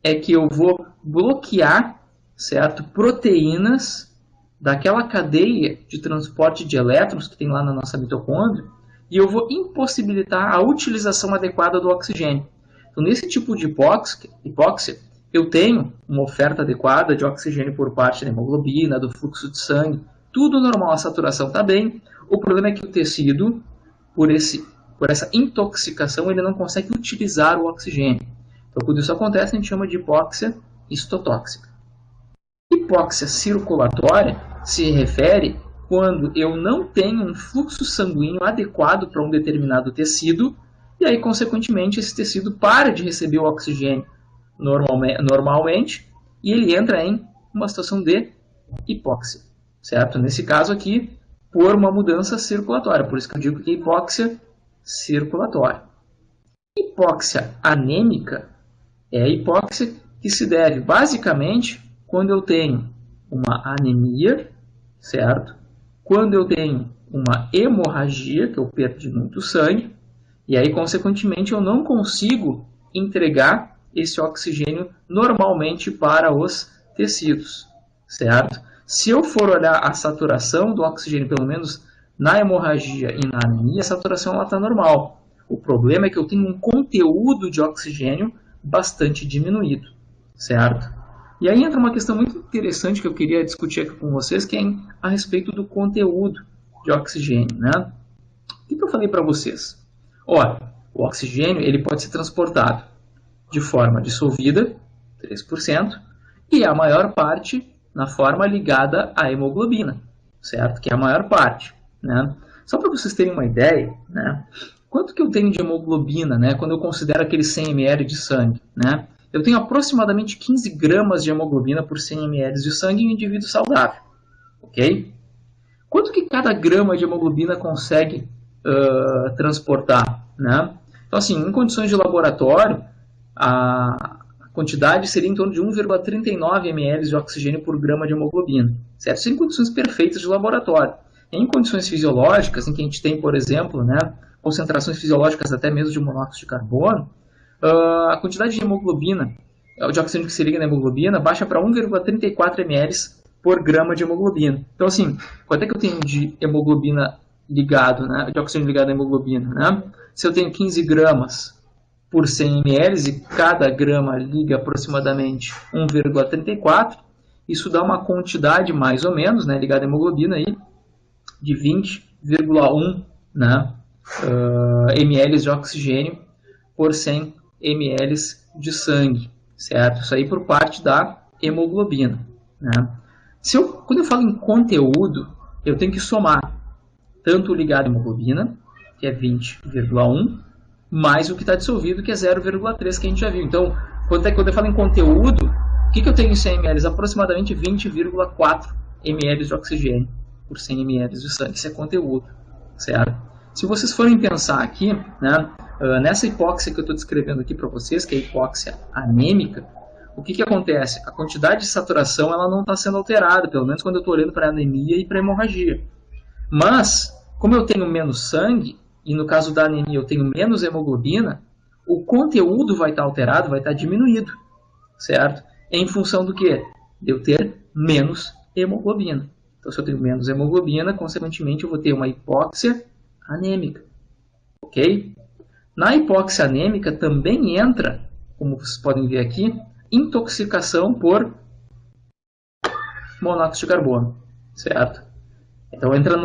é que eu vou bloquear, certo, proteínas daquela cadeia de transporte de elétrons que tem lá na nossa mitocôndria, e eu vou impossibilitar a utilização adequada do oxigênio. Então, nesse tipo de hipóxia, eu tenho uma oferta adequada de oxigênio por parte da hemoglobina, do fluxo de sangue, tudo normal, a saturação está bem. O problema é que o tecido, por essa intoxicação, ele não consegue utilizar o oxigênio. Então, quando isso acontece, a gente chama de hipóxia histotóxica. Hipóxia circulatória se refere quando eu não tenho um fluxo sanguíneo adequado para um determinado tecido, e aí, consequentemente, esse tecido para de receber o oxigênio normalmente, e ele entra em uma situação de hipóxia, certo? Nesse caso aqui, por uma mudança circulatória, por isso que eu digo que é hipóxia circulatória. Hipóxia anêmica é a hipóxia que se deve basicamente quando eu tenho uma anemia, certo? Quando eu tenho uma hemorragia, que eu perdi muito sangue, e aí, consequentemente, eu não consigo entregar esse oxigênio normalmente para os tecidos, certo? Se eu for olhar a saturação do oxigênio, pelo menos na hemorragia e na anemia, a saturação está normal. O problema é que eu tenho um conteúdo de oxigênio bastante diminuído, certo? E aí entra uma questão muito interessante que eu queria discutir aqui com vocês, que é a respeito do conteúdo de oxigênio, né? O que eu falei para vocês? Olha, o oxigênio ele pode ser transportado de forma dissolvida, 3%, e a maior parte na forma ligada à hemoglobina, certo? Que é a maior parte, né? Só para vocês terem uma ideia, né? Quanto que eu tenho de hemoglobina, né? Quando eu considero aqueles 100 ml de sangue, né? Eu tenho aproximadamente 15 gramas de hemoglobina por 100 ml de sangue em um indivíduo saudável, ok? Quanto que cada grama de hemoglobina consegue transportar, né? Então, assim, em condições de laboratório, a quantidade seria em torno de 1,39 ml de oxigênio por grama de hemoglobina, certo? Isso em condições perfeitas de laboratório. Em condições fisiológicas, em que a gente tem, por exemplo, né, concentrações fisiológicas até mesmo de monóxido de carbono, a quantidade de hemoglobina, de oxigênio que se liga na hemoglobina, baixa para 1,34 ml por grama de hemoglobina. Então, assim, quanto é que eu tenho de hemoglobina ligado, né, de oxigênio ligado à hemoglobina, né? Se eu tenho 15 gramas por 100 ml e cada grama liga aproximadamente 1,34, isso dá uma quantidade mais ou menos, né, ligada à hemoglobina aí, de 20,1, né, ml de oxigênio por 100 ml de sangue, certo? Isso aí por parte da hemoglobina, né? Quando eu falo em conteúdo, eu tenho que somar tanto ligado à hemoglobina, que é 20,1, mais o que está dissolvido, que é 0,3, que a gente já viu. Então, quando eu falo em conteúdo, o que eu tenho em 100 ml? Aproximadamente 20,4 ml de oxigênio por 100 ml de sangue. Isso é conteúdo, certo? Se vocês forem pensar aqui, né, nessa hipóxia que eu estou descrevendo aqui para vocês, que é a hipóxia anêmica, o que acontece? A quantidade de saturação ela não está sendo alterada, pelo menos quando eu estou olhando para a anemia e para a hemorragia. Mas, como eu tenho menos sangue, e no caso da anemia eu tenho menos hemoglobina, o conteúdo vai estar alterado, vai estar diminuído, certo? Em função do quê? De eu ter menos hemoglobina. Então, se eu tenho menos hemoglobina, consequentemente eu vou ter uma hipóxia anêmica, ok? Na hipóxia anêmica também entra, como vocês podem ver aqui, intoxicação por monóxido de carbono, certo? Então, entra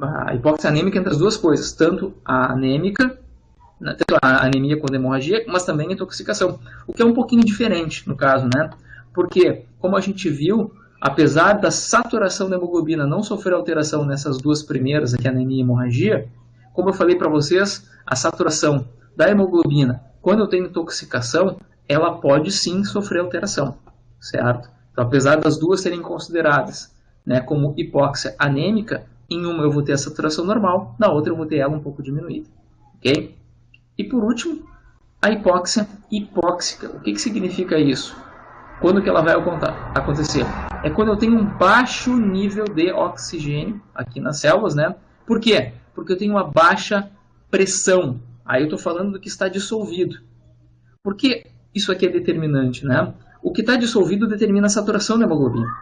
a hipóxia anêmica entre as duas coisas, tanto a anemia quanto a hemorragia, mas também a intoxicação, o que é um pouquinho diferente no caso, né? Porque, como a gente viu, apesar da saturação da hemoglobina não sofrer alteração nessas duas primeiras, aqui anemia e hemorragia, como eu falei para vocês, a saturação da hemoglobina, quando eu tenho intoxicação, ela pode sim sofrer alteração, certo? Então, apesar das duas serem consideradas, né, como hipóxia anêmica, em uma eu vou ter a saturação normal, na outra eu vou ter ela um pouco diminuída, ok? E por último, a hipóxia hipóxica. O que significa isso? Quando que ela vai acontecer? É quando eu tenho um baixo nível de oxigênio aqui nas células, né? Por quê? Porque eu tenho uma baixa pressão. Aí eu estou falando do que está dissolvido. Por que isso aqui é determinante, né? O que está dissolvido determina a saturação da hemoglobina.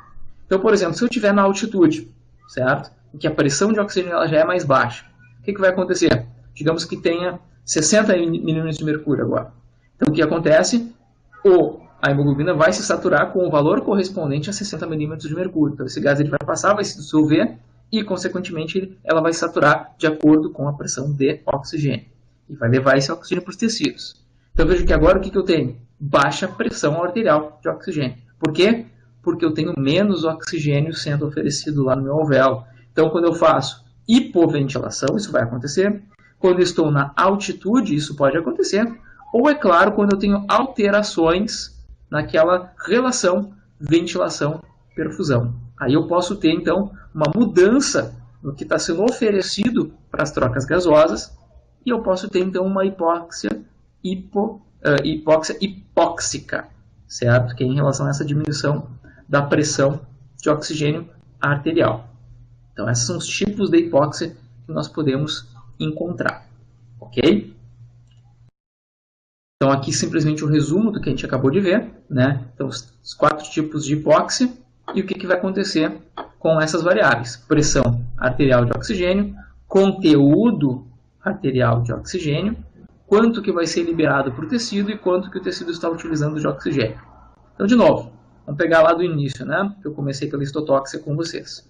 Então, por exemplo, se eu estiver na altitude, certo? Em que a pressão de oxigênio ela já é mais baixa, o que vai acontecer? Digamos que tenha 60 milímetros de mercúrio agora. Então, o que acontece? A hemoglobina vai se saturar com o valor correspondente a 60 milímetros de mercúrio. Então, esse gás ele vai passar, vai se dissolver e, consequentemente, ela vai saturar de acordo com a pressão de oxigênio. E vai levar esse oxigênio para os tecidos. Então, veja que agora o que eu tenho? Baixa pressão arterial de oxigênio. Por quê? Porque eu tenho menos oxigênio sendo oferecido lá no meu alvéolo. Então, quando eu faço hipoventilação, isso vai acontecer. Quando eu estou na altitude, isso pode acontecer. Ou, é claro, quando eu tenho alterações naquela relação ventilação-perfusão. Aí eu posso ter, então, uma mudança no que está sendo oferecido para as trocas gasosas e eu posso ter, então, uma hipóxia hipóxica, certo? Que é em relação a essa diminuição da pressão de oxigênio arterial. Então, esses são os tipos de hipóxia que nós podemos encontrar, ok? Então, aqui simplesmente o resumo do que a gente acabou de ver, né? Então, os 4 tipos de hipóxia e o que vai acontecer com essas variáveis. Pressão arterial de oxigênio, conteúdo arterial de oxigênio, quanto que vai ser liberado para o tecido e quanto que o tecido está utilizando de oxigênio. Então, de novo, vamos pegar lá do início, né? Eu comecei pela histotóxica com vocês.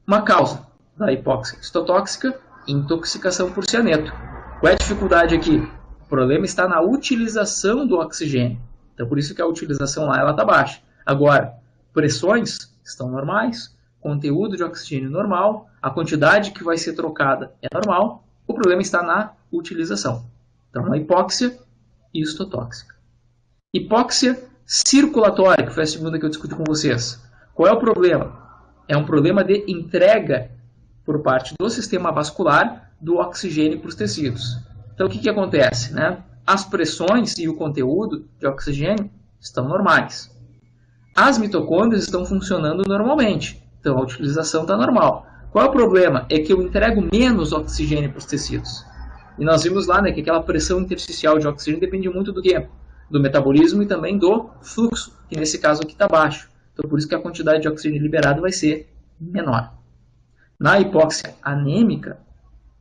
Uma causa da hipóxia histotóxica, intoxicação por cianeto. Qual é a dificuldade aqui? O problema está na utilização do oxigênio. Então, por isso que a utilização lá está baixa. Agora, pressões estão normais, conteúdo de oxigênio normal, a quantidade que vai ser trocada é normal, o problema está na utilização. Então, a hipóxia histotóxica. Hipóxia circulatória, que foi a segunda que eu discuti com vocês. Qual é o problema? É um problema de entrega por parte do sistema vascular do oxigênio para os tecidos. Então, o que acontece, né? As pressões e o conteúdo de oxigênio estão normais. As mitocôndrias estão funcionando normalmente. Então, a utilização está normal. Qual é o problema? É que eu entrego menos oxigênio para os tecidos. E nós vimos lá, né, que aquela pressão intersticial de oxigênio depende muito do quê? Do metabolismo e também do fluxo, que nesse caso aqui está baixo. Então, por isso que a quantidade de oxigênio liberado vai ser menor. Na hipóxia anêmica,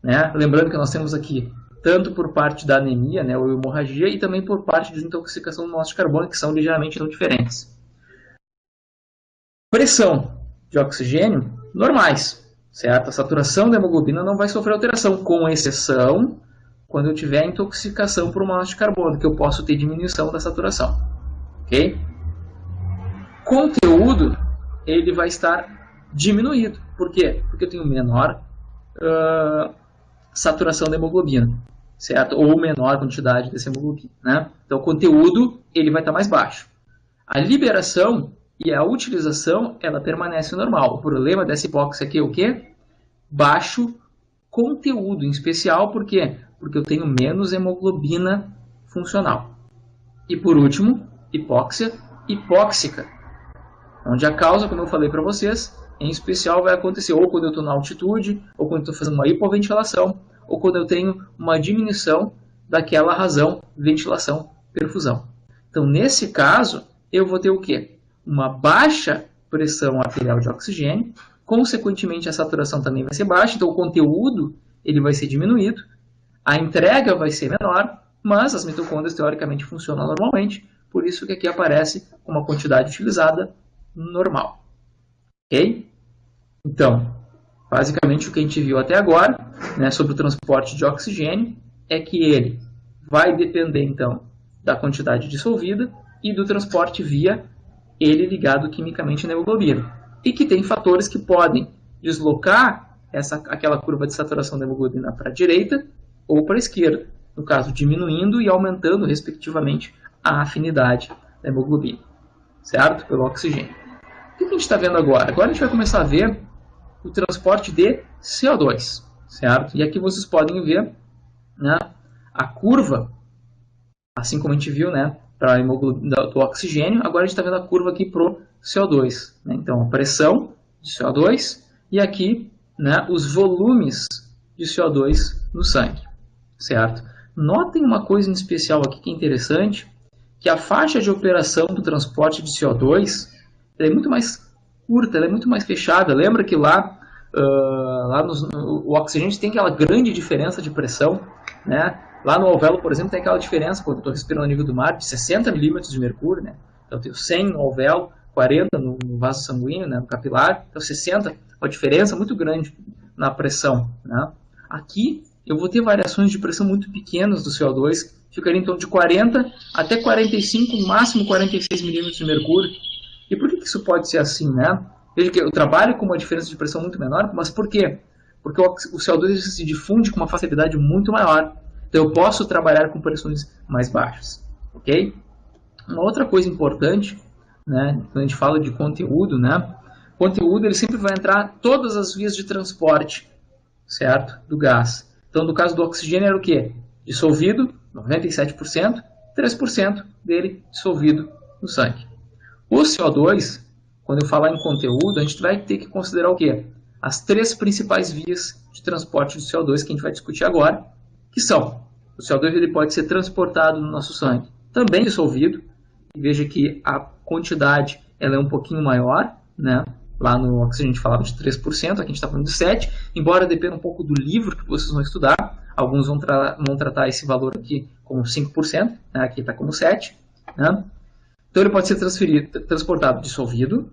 né, lembrando que nós temos aqui tanto por parte da anemia, né, ou hemorragia, e também por parte de intoxicação do monóxido de carbono, que são ligeiramente não diferentes. Pressão de oxigênio normais, certo? A saturação da hemoglobina não vai sofrer alteração, com exceção quando eu tiver intoxicação por monóxido de carbono, que eu posso ter diminuição da saturação, ok? Conteúdo, ele vai estar diminuído. Por quê? Porque eu tenho menor saturação da hemoglobina, certo? Ou menor quantidade dessa hemoglobina, né? Então, o conteúdo, ele vai estar mais baixo. A liberação e a utilização, ela permanece normal. O problema dessa hipóxia aqui é o quê? Baixo conteúdo, em especial, por quê? Porque eu tenho menos hemoglobina funcional. E, por último, hipóxia hipóxica, onde a causa, como eu falei para vocês, em especial vai acontecer ou quando eu estou na altitude, ou quando estou fazendo uma hipoventilação, ou quando eu tenho uma diminuição daquela razão ventilação-perfusão. Então, nesse caso, eu vou ter o quê? Uma baixa pressão arterial de oxigênio, consequentemente a saturação também vai ser baixa, então o conteúdo ele vai ser diminuído, a entrega vai ser menor, mas as mitocôndrias teoricamente funcionam normalmente, por isso que aqui aparece uma quantidade utilizada normal. Ok? Então, basicamente o que a gente viu até agora, né, sobre o transporte de oxigênio é que ele vai depender então da quantidade dissolvida e do transporte via ele ligado quimicamente na hemoglobina. e que tem fatores que podem deslocar aquela curva de saturação da hemoglobina para a direita ou para a esquerda, no caso diminuindo e aumentando respectivamente a afinidade da hemoglobina, certo? Pelo oxigênio. O que a gente está vendo agora? Agora a gente vai começar a ver o transporte de CO2, certo? E aqui vocês podem ver, né, a curva, assim como a gente viu, né, para a hemoglobina do oxigênio, agora a gente está vendo a curva aqui para o CO2. Né? Então, a pressão de CO2 e aqui, né, os volumes de CO2 no sangue, certo? Notem uma coisa em especial aqui que é interessante, que a faixa de operação do transporte de CO2 é muito mais curta, ela é muito mais fechada. Lembra que lá o oxigênio tem aquela grande diferença de pressão, né? Lá no alvéolo, por exemplo, tem aquela diferença, quando eu estou respirando a nível do mar, de 60 milímetros de mercúrio, né? Então eu tenho 100 no alvéolo, 40 no vaso sanguíneo, né, no capilar, então 60, uma diferença muito grande na pressão, né? Aqui eu vou ter variações de pressão muito pequenas do CO2, ficaria em torno de 40 até 45, no máximo 46 milímetros de mercúrio. E por que isso pode ser assim, né? Veja que eu trabalho com uma diferença de pressão muito menor, mas por quê? Porque o CO2 se difunde com uma facilidade muito maior. Então eu posso trabalhar com pressões mais baixas, ok? Uma outra coisa importante, né, quando a gente fala de conteúdo, né, conteúdo ele sempre vai entrar todas as vias de transporte, certo, do gás. Então no caso do oxigênio era o quê? Dissolvido, 97%, 3% dele dissolvido no sangue. O CO2, quando eu falar em conteúdo, a gente vai ter que considerar o quê? As três principais vias de transporte de CO2 que a gente vai discutir agora, que são: o CO2 ele pode ser transportado no nosso sangue, também dissolvido, e veja que a quantidade ela é um pouquinho maior, né? Lá no oxigênio a gente falava de 3%, aqui a gente está falando de 7%, embora dependa um pouco do livro que vocês vão estudar, alguns vão tratar esse valor aqui como 5%, né? Aqui está como 7%, né? Então ele pode ser transportado dissolvido,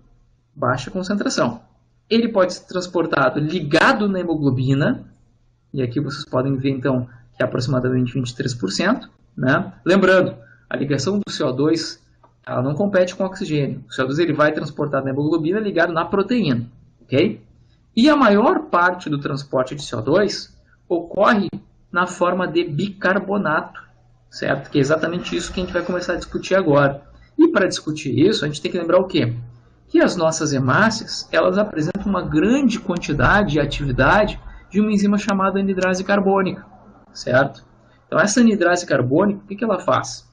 baixa concentração. Ele pode ser transportado ligado na hemoglobina, e aqui vocês podem ver então que é aproximadamente 23%. Né? Lembrando, a ligação do CO2 ela não compete com o oxigênio. O CO2 ele vai transportado na hemoglobina ligado na proteína. Okay? E a maior parte do transporte de CO2 ocorre na forma de bicarbonato, certo? Que é exatamente isso que a gente vai começar a discutir agora. E para discutir isso, a gente tem que lembrar o quê? Que as nossas hemácias, elas apresentam uma grande quantidade e atividade de uma enzima chamada anidrase carbônica, certo? Então essa anidrase carbônica, o que ela faz?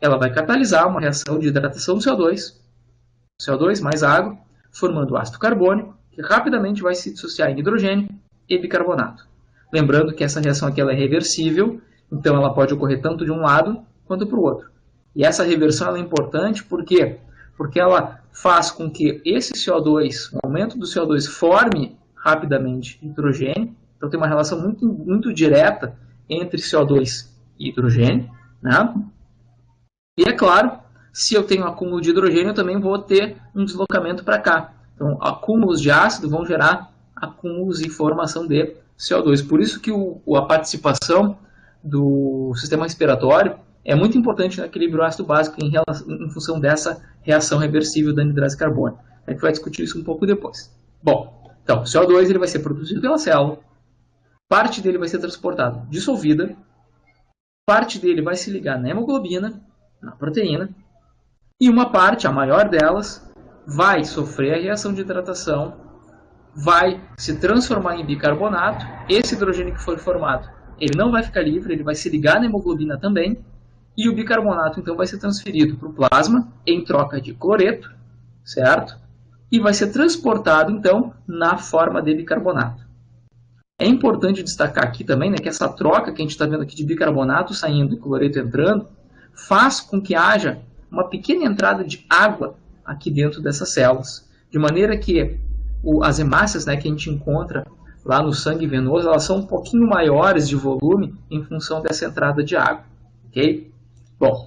Ela vai catalisar uma reação de hidratação do CO2 mais água, formando ácido carbônico, que rapidamente vai se dissociar em hidrogênio e bicarbonato. Lembrando que essa reação aqui ela é reversível, então ela pode ocorrer tanto de um lado quanto para o outro. E essa reversão ela é importante por quê? Porque ela faz com que esse CO2, o aumento do CO2, forme rapidamente hidrogênio. Então tem uma relação muito direta entre CO2 e hidrogênio. Né? E é claro, se eu tenho um acúmulo de hidrogênio, eu também vou ter um deslocamento para cá. Então acúmulos de ácido vão gerar acúmulos e formação de CO2. Por isso que a participação do sistema respiratório é muito importante no equilíbrio ácido-básico em função dessa reação reversível da anidrase carbônica. A gente vai discutir isso um pouco depois. Bom, então, o CO2 ele vai ser produzido pela célula, parte dele vai ser transportado dissolvida, parte dele vai se ligar na hemoglobina, na proteína, e uma parte, a maior delas, vai sofrer a reação de hidratação, vai se transformar em bicarbonato, esse hidrogênio que foi formado, ele não vai ficar livre, ele vai se ligar na hemoglobina também, e o bicarbonato, então, vai ser transferido para o plasma em troca de cloreto, certo? E vai ser transportado, então, na forma de bicarbonato. É importante destacar aqui também, né, que essa troca que a gente está vendo aqui de bicarbonato saindo e cloreto entrando, faz com que haja uma pequena entrada de água aqui dentro dessas células. De maneira que as hemácias, né, que a gente encontra lá no sangue venoso, elas são um pouquinho maiores de volume em função dessa entrada de água. Ok? Bom,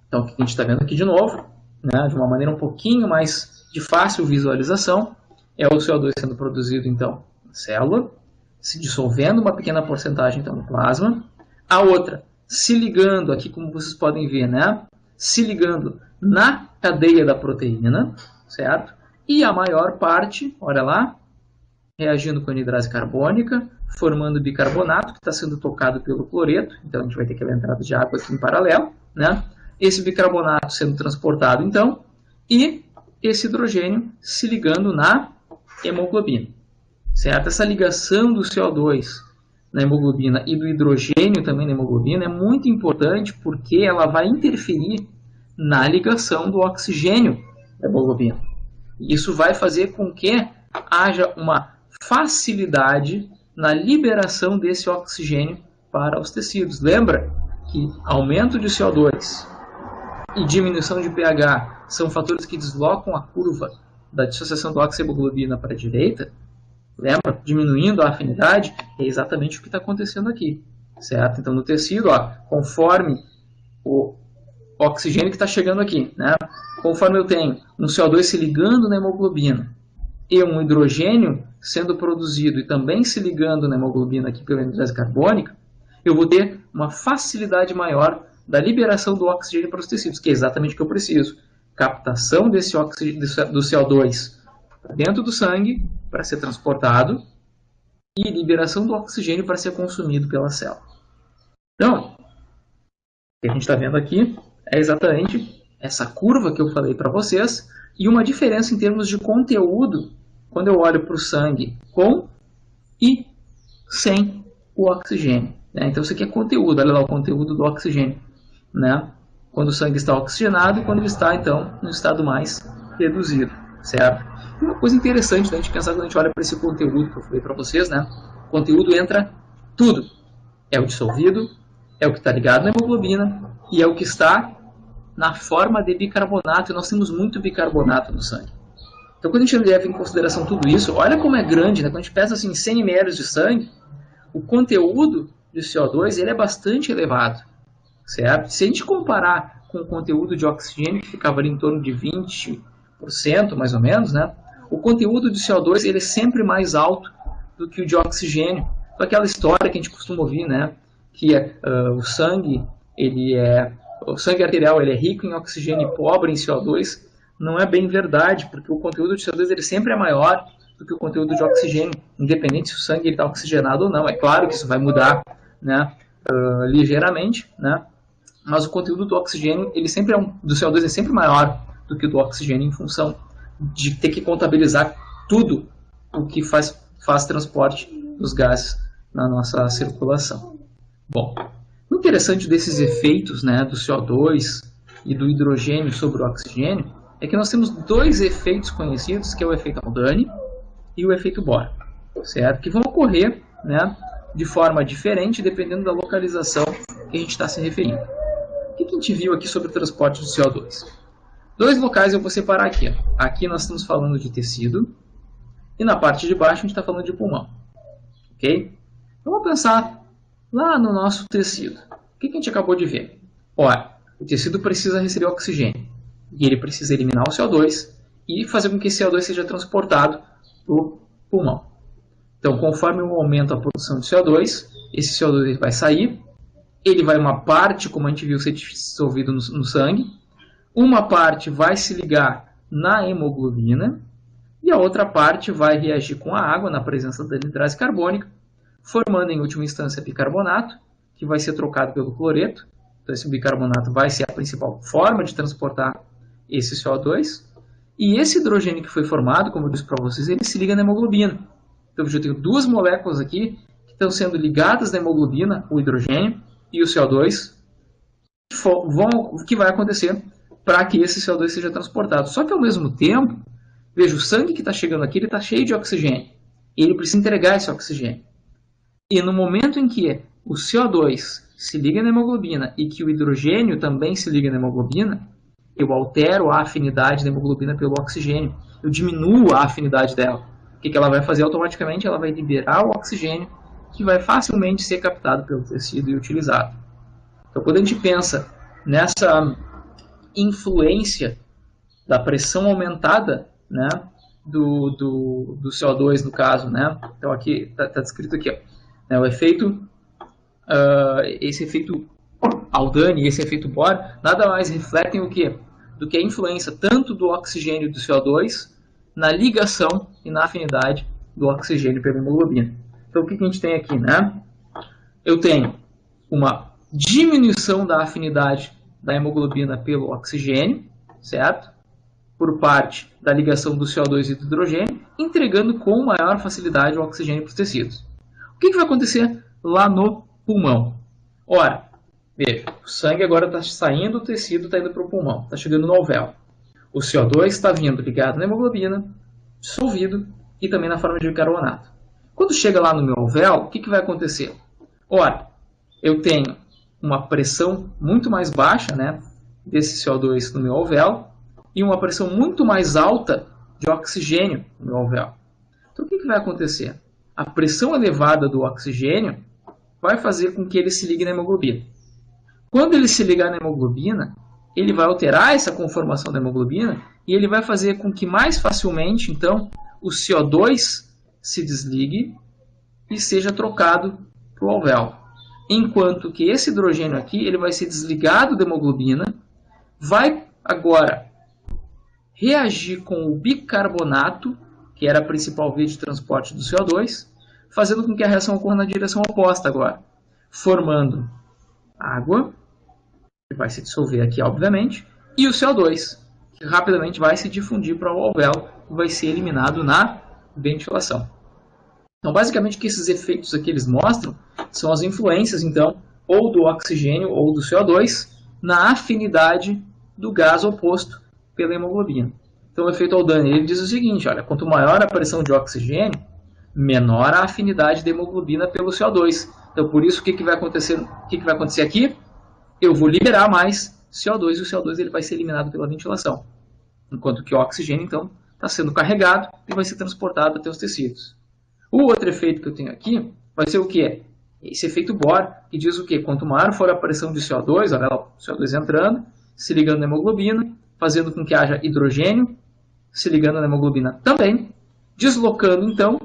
então o que a gente está vendo aqui de novo, né, de uma maneira um pouquinho mais de fácil visualização, é o CO2 sendo produzido então na célula, se dissolvendo uma pequena porcentagem então no plasma, a outra se ligando aqui, como vocês podem ver, né, se ligando na cadeia da proteína, certo? e a maior parte, olha lá, reagindo com a anidrase carbônica, formando bicarbonato, que está sendo tocado pelo cloreto, então a gente vai ter aquela entrada de água aqui em paralelo, né? Esse bicarbonato sendo transportado, então, e esse hidrogênio se ligando na hemoglobina, certo? Essa ligação do CO2 na hemoglobina e do hidrogênio também na hemoglobina é muito importante porque ela vai interferir na ligação do oxigênio da hemoglobina. Isso vai fazer com que haja uma facilidade na liberação desse oxigênio para os tecidos. Lembra que aumento de CO2 e diminuição de pH são fatores que deslocam a curva da dissociação do óxido e hemoglobina para a direita? Lembra? Diminuindo a afinidade, é exatamente o que está acontecendo aqui, certo? Então, no tecido, ó, conforme o oxigênio que está chegando aqui, né? Conforme eu tenho um CO2 se ligando na hemoglobina e um hidrogênio sendo produzido e também se ligando na hemoglobina aqui pela anidrase carbônica, eu vou ter uma facilidade maior da liberação do oxigênio para os tecidos, que é exatamente o que eu preciso. Captação desse oxigênio, do CO2 dentro do sangue para ser transportado e liberação do oxigênio para ser consumido pela célula. Então, o que a gente está vendo aqui é exatamente essa curva que eu falei para vocês e uma diferença em termos de conteúdo quando eu olho para o sangue com e sem o oxigênio, né? Então, isso aqui é conteúdo, olha lá o conteúdo do oxigênio, né? Quando o sangue está oxigenado e quando ele está, então, no estado mais reduzido, certo? E uma coisa interessante da gente pensar quando a gente olha para esse conteúdo que eu falei para vocês, né? O conteúdo entra tudo. É o dissolvido, é o que está ligado na hemoglobina e é o que está na forma de bicarbonato. E nós temos muito bicarbonato no sangue. Então, quando a gente leva em consideração tudo isso, olha como é grande, né? Quando a gente pensa assim, em 100 ml de sangue, o conteúdo de CO2 ele é bastante elevado, certo? Se a gente comparar com o conteúdo de oxigênio, que ficava ali em torno de 20%, mais ou menos, né? O conteúdo de CO2 ele é sempre mais alto do que o de oxigênio. Então, aquela história que a gente costuma ouvir, né? Que o sangue arterial ele é rico em oxigênio e pobre em CO2, não é bem verdade, porque o conteúdo de CO2 ele sempre é maior do que o conteúdo de oxigênio, independente se o sangue está oxigenado ou não. É claro que isso vai mudar, né, ligeiramente, né, mas o conteúdo do oxigênio do CO2 é sempre maior do que o do oxigênio em função de ter que contabilizar tudo o que faz transporte dos gases na nossa circulação. Bom, o interessante desses efeitos, né, do CO2 e do hidrogênio sobre o oxigênio é que nós temos dois efeitos conhecidos, que é o efeito Aldani e o efeito Bohr, certo? Que vão ocorrer, né, de forma diferente dependendo da localização que a gente está se referindo. O que a gente viu aqui sobre o transporte de CO2? Dois locais eu vou separar aqui. Aqui nós estamos falando de tecido e na parte de baixo a gente está falando de pulmão. Ok? Então, vamos pensar lá no nosso tecido. O que a gente acabou de ver? Olha, o tecido precisa receber oxigênio e ele precisa eliminar o CO2 e fazer com que esse CO2 seja transportado para o pulmão. Então, conforme eu aumento a produção de CO2, esse CO2 vai sair, ele vai uma parte, como a gente viu, ser dissolvido no sangue, uma parte vai se ligar na hemoglobina e a outra parte vai reagir com a água na presença da anidrase carbônica, formando em última instância bicarbonato, que vai ser trocado pelo cloreto. Então esse bicarbonato vai ser a principal forma de transportar esse CO2. E esse hidrogênio que foi formado, como eu disse para vocês, ele se liga na hemoglobina. Então eu tenho duas moléculas aqui que estão sendo ligadas na hemoglobina, o hidrogênio e o CO2, que vai acontecer para que esse CO2 seja transportado. Só que ao mesmo tempo, veja, o sangue que está chegando aqui está cheio de oxigênio. E ele precisa entregar esse oxigênio. E no momento em que o CO2 se liga na hemoglobina e que o hidrogênio também se liga na hemoglobina, eu altero a afinidade da hemoglobina pelo oxigênio. Eu diminuo a afinidade dela. O que ela vai fazer automaticamente? Ela vai liberar o oxigênio que vai facilmente ser captado pelo tecido e utilizado. Então, quando a gente pensa nessa influência da pressão aumentada, né, do CO2 no caso, né? Então aqui está descrito aqui, ó, né, o efeito, esse efeito Aldani e esse efeito Bohr nada mais refletem o que? Do que a influência tanto do oxigênio e do CO2 na ligação e na afinidade do oxigênio pela hemoglobina. Então, o que a gente tem aqui, né? Eu tenho uma diminuição da afinidade da hemoglobina pelo oxigênio, certo? Por parte da ligação do CO2 e do hidrogênio, entregando com maior facilidade o oxigênio para os tecidos. O que vai acontecer lá no pulmão? Ora, veja, o sangue agora está saindo do tecido, está indo para o pulmão, está chegando no alvéolo. O CO2 está vindo ligado na hemoglobina, dissolvido e também na forma de bicarbonato. Quando chega lá no meu alvéolo, o que vai acontecer? Ora, eu tenho uma pressão muito mais baixa, né, desse CO2 no meu alvéolo e uma pressão muito mais alta de oxigênio no meu alvéolo. Então, o que vai acontecer? A pressão elevada do oxigênio vai fazer com que ele se ligue na hemoglobina. Quando ele se ligar na hemoglobina, ele vai alterar essa conformação da hemoglobina e ele vai fazer com que mais facilmente, então, o CO2 se desligue e seja trocado para o alvéolo. Enquanto que esse hidrogênio aqui ele vai ser desligado da hemoglobina, vai agora reagir com o bicarbonato, que era a principal via de transporte do CO2, fazendo com que a reação ocorra na direção oposta agora, formando água, que vai se dissolver aqui, obviamente, e o CO2, que rapidamente vai se difundir para o alvéolo e vai ser eliminado na ventilação. Então, basicamente, o que esses efeitos aqui eles mostram são as influências, então, ou do oxigênio ou do CO2 na afinidade do gás oposto pela hemoglobina. Então, o efeito Aldani ele diz o seguinte, olha, quanto maior a pressão de oxigênio, menor a afinidade da hemoglobina pelo CO2. Então, por isso, o que vai acontecer aqui? Eu vou liberar mais CO2 e o CO2 ele vai ser eliminado pela ventilação. Enquanto que o oxigênio, então, está sendo carregado e vai ser transportado até os tecidos. O outro efeito que eu tenho aqui vai ser o quê? Esse efeito Bohr, que diz o quê? Quanto maior for a pressão de CO2, olha lá, o CO2 entrando, se ligando na hemoglobina, fazendo com que haja hidrogênio, se ligando na hemoglobina também, deslocando, então,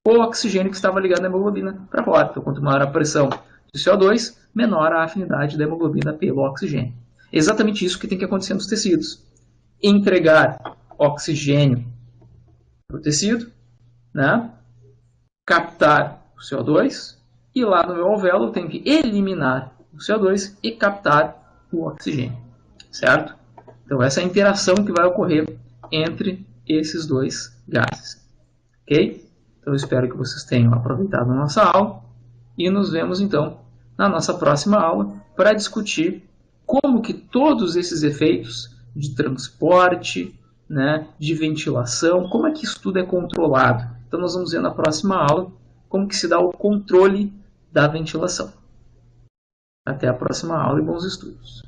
o oxigênio que estava ligado na hemoglobina para fora. Então, quanto maior a pressão de CO2, menor a afinidade da hemoglobina pelo oxigênio. É exatamente isso que tem que acontecer nos tecidos. Entregar oxigênio para o tecido, né? Captar o CO2 e lá no meu alvéolo eu tenho que eliminar o CO2 e captar o oxigênio, certo? Então essa é a interação que vai ocorrer entre esses dois gases, ok? Então eu espero que vocês tenham aproveitado a nossa aula e nos vemos então na nossa próxima aula para discutir como que todos esses efeitos de transporte, né, de ventilação, como é que isso tudo é controlado. Então nós vamos ver na próxima aula como que se dá o controle da ventilação. Até a próxima aula e bons estudos.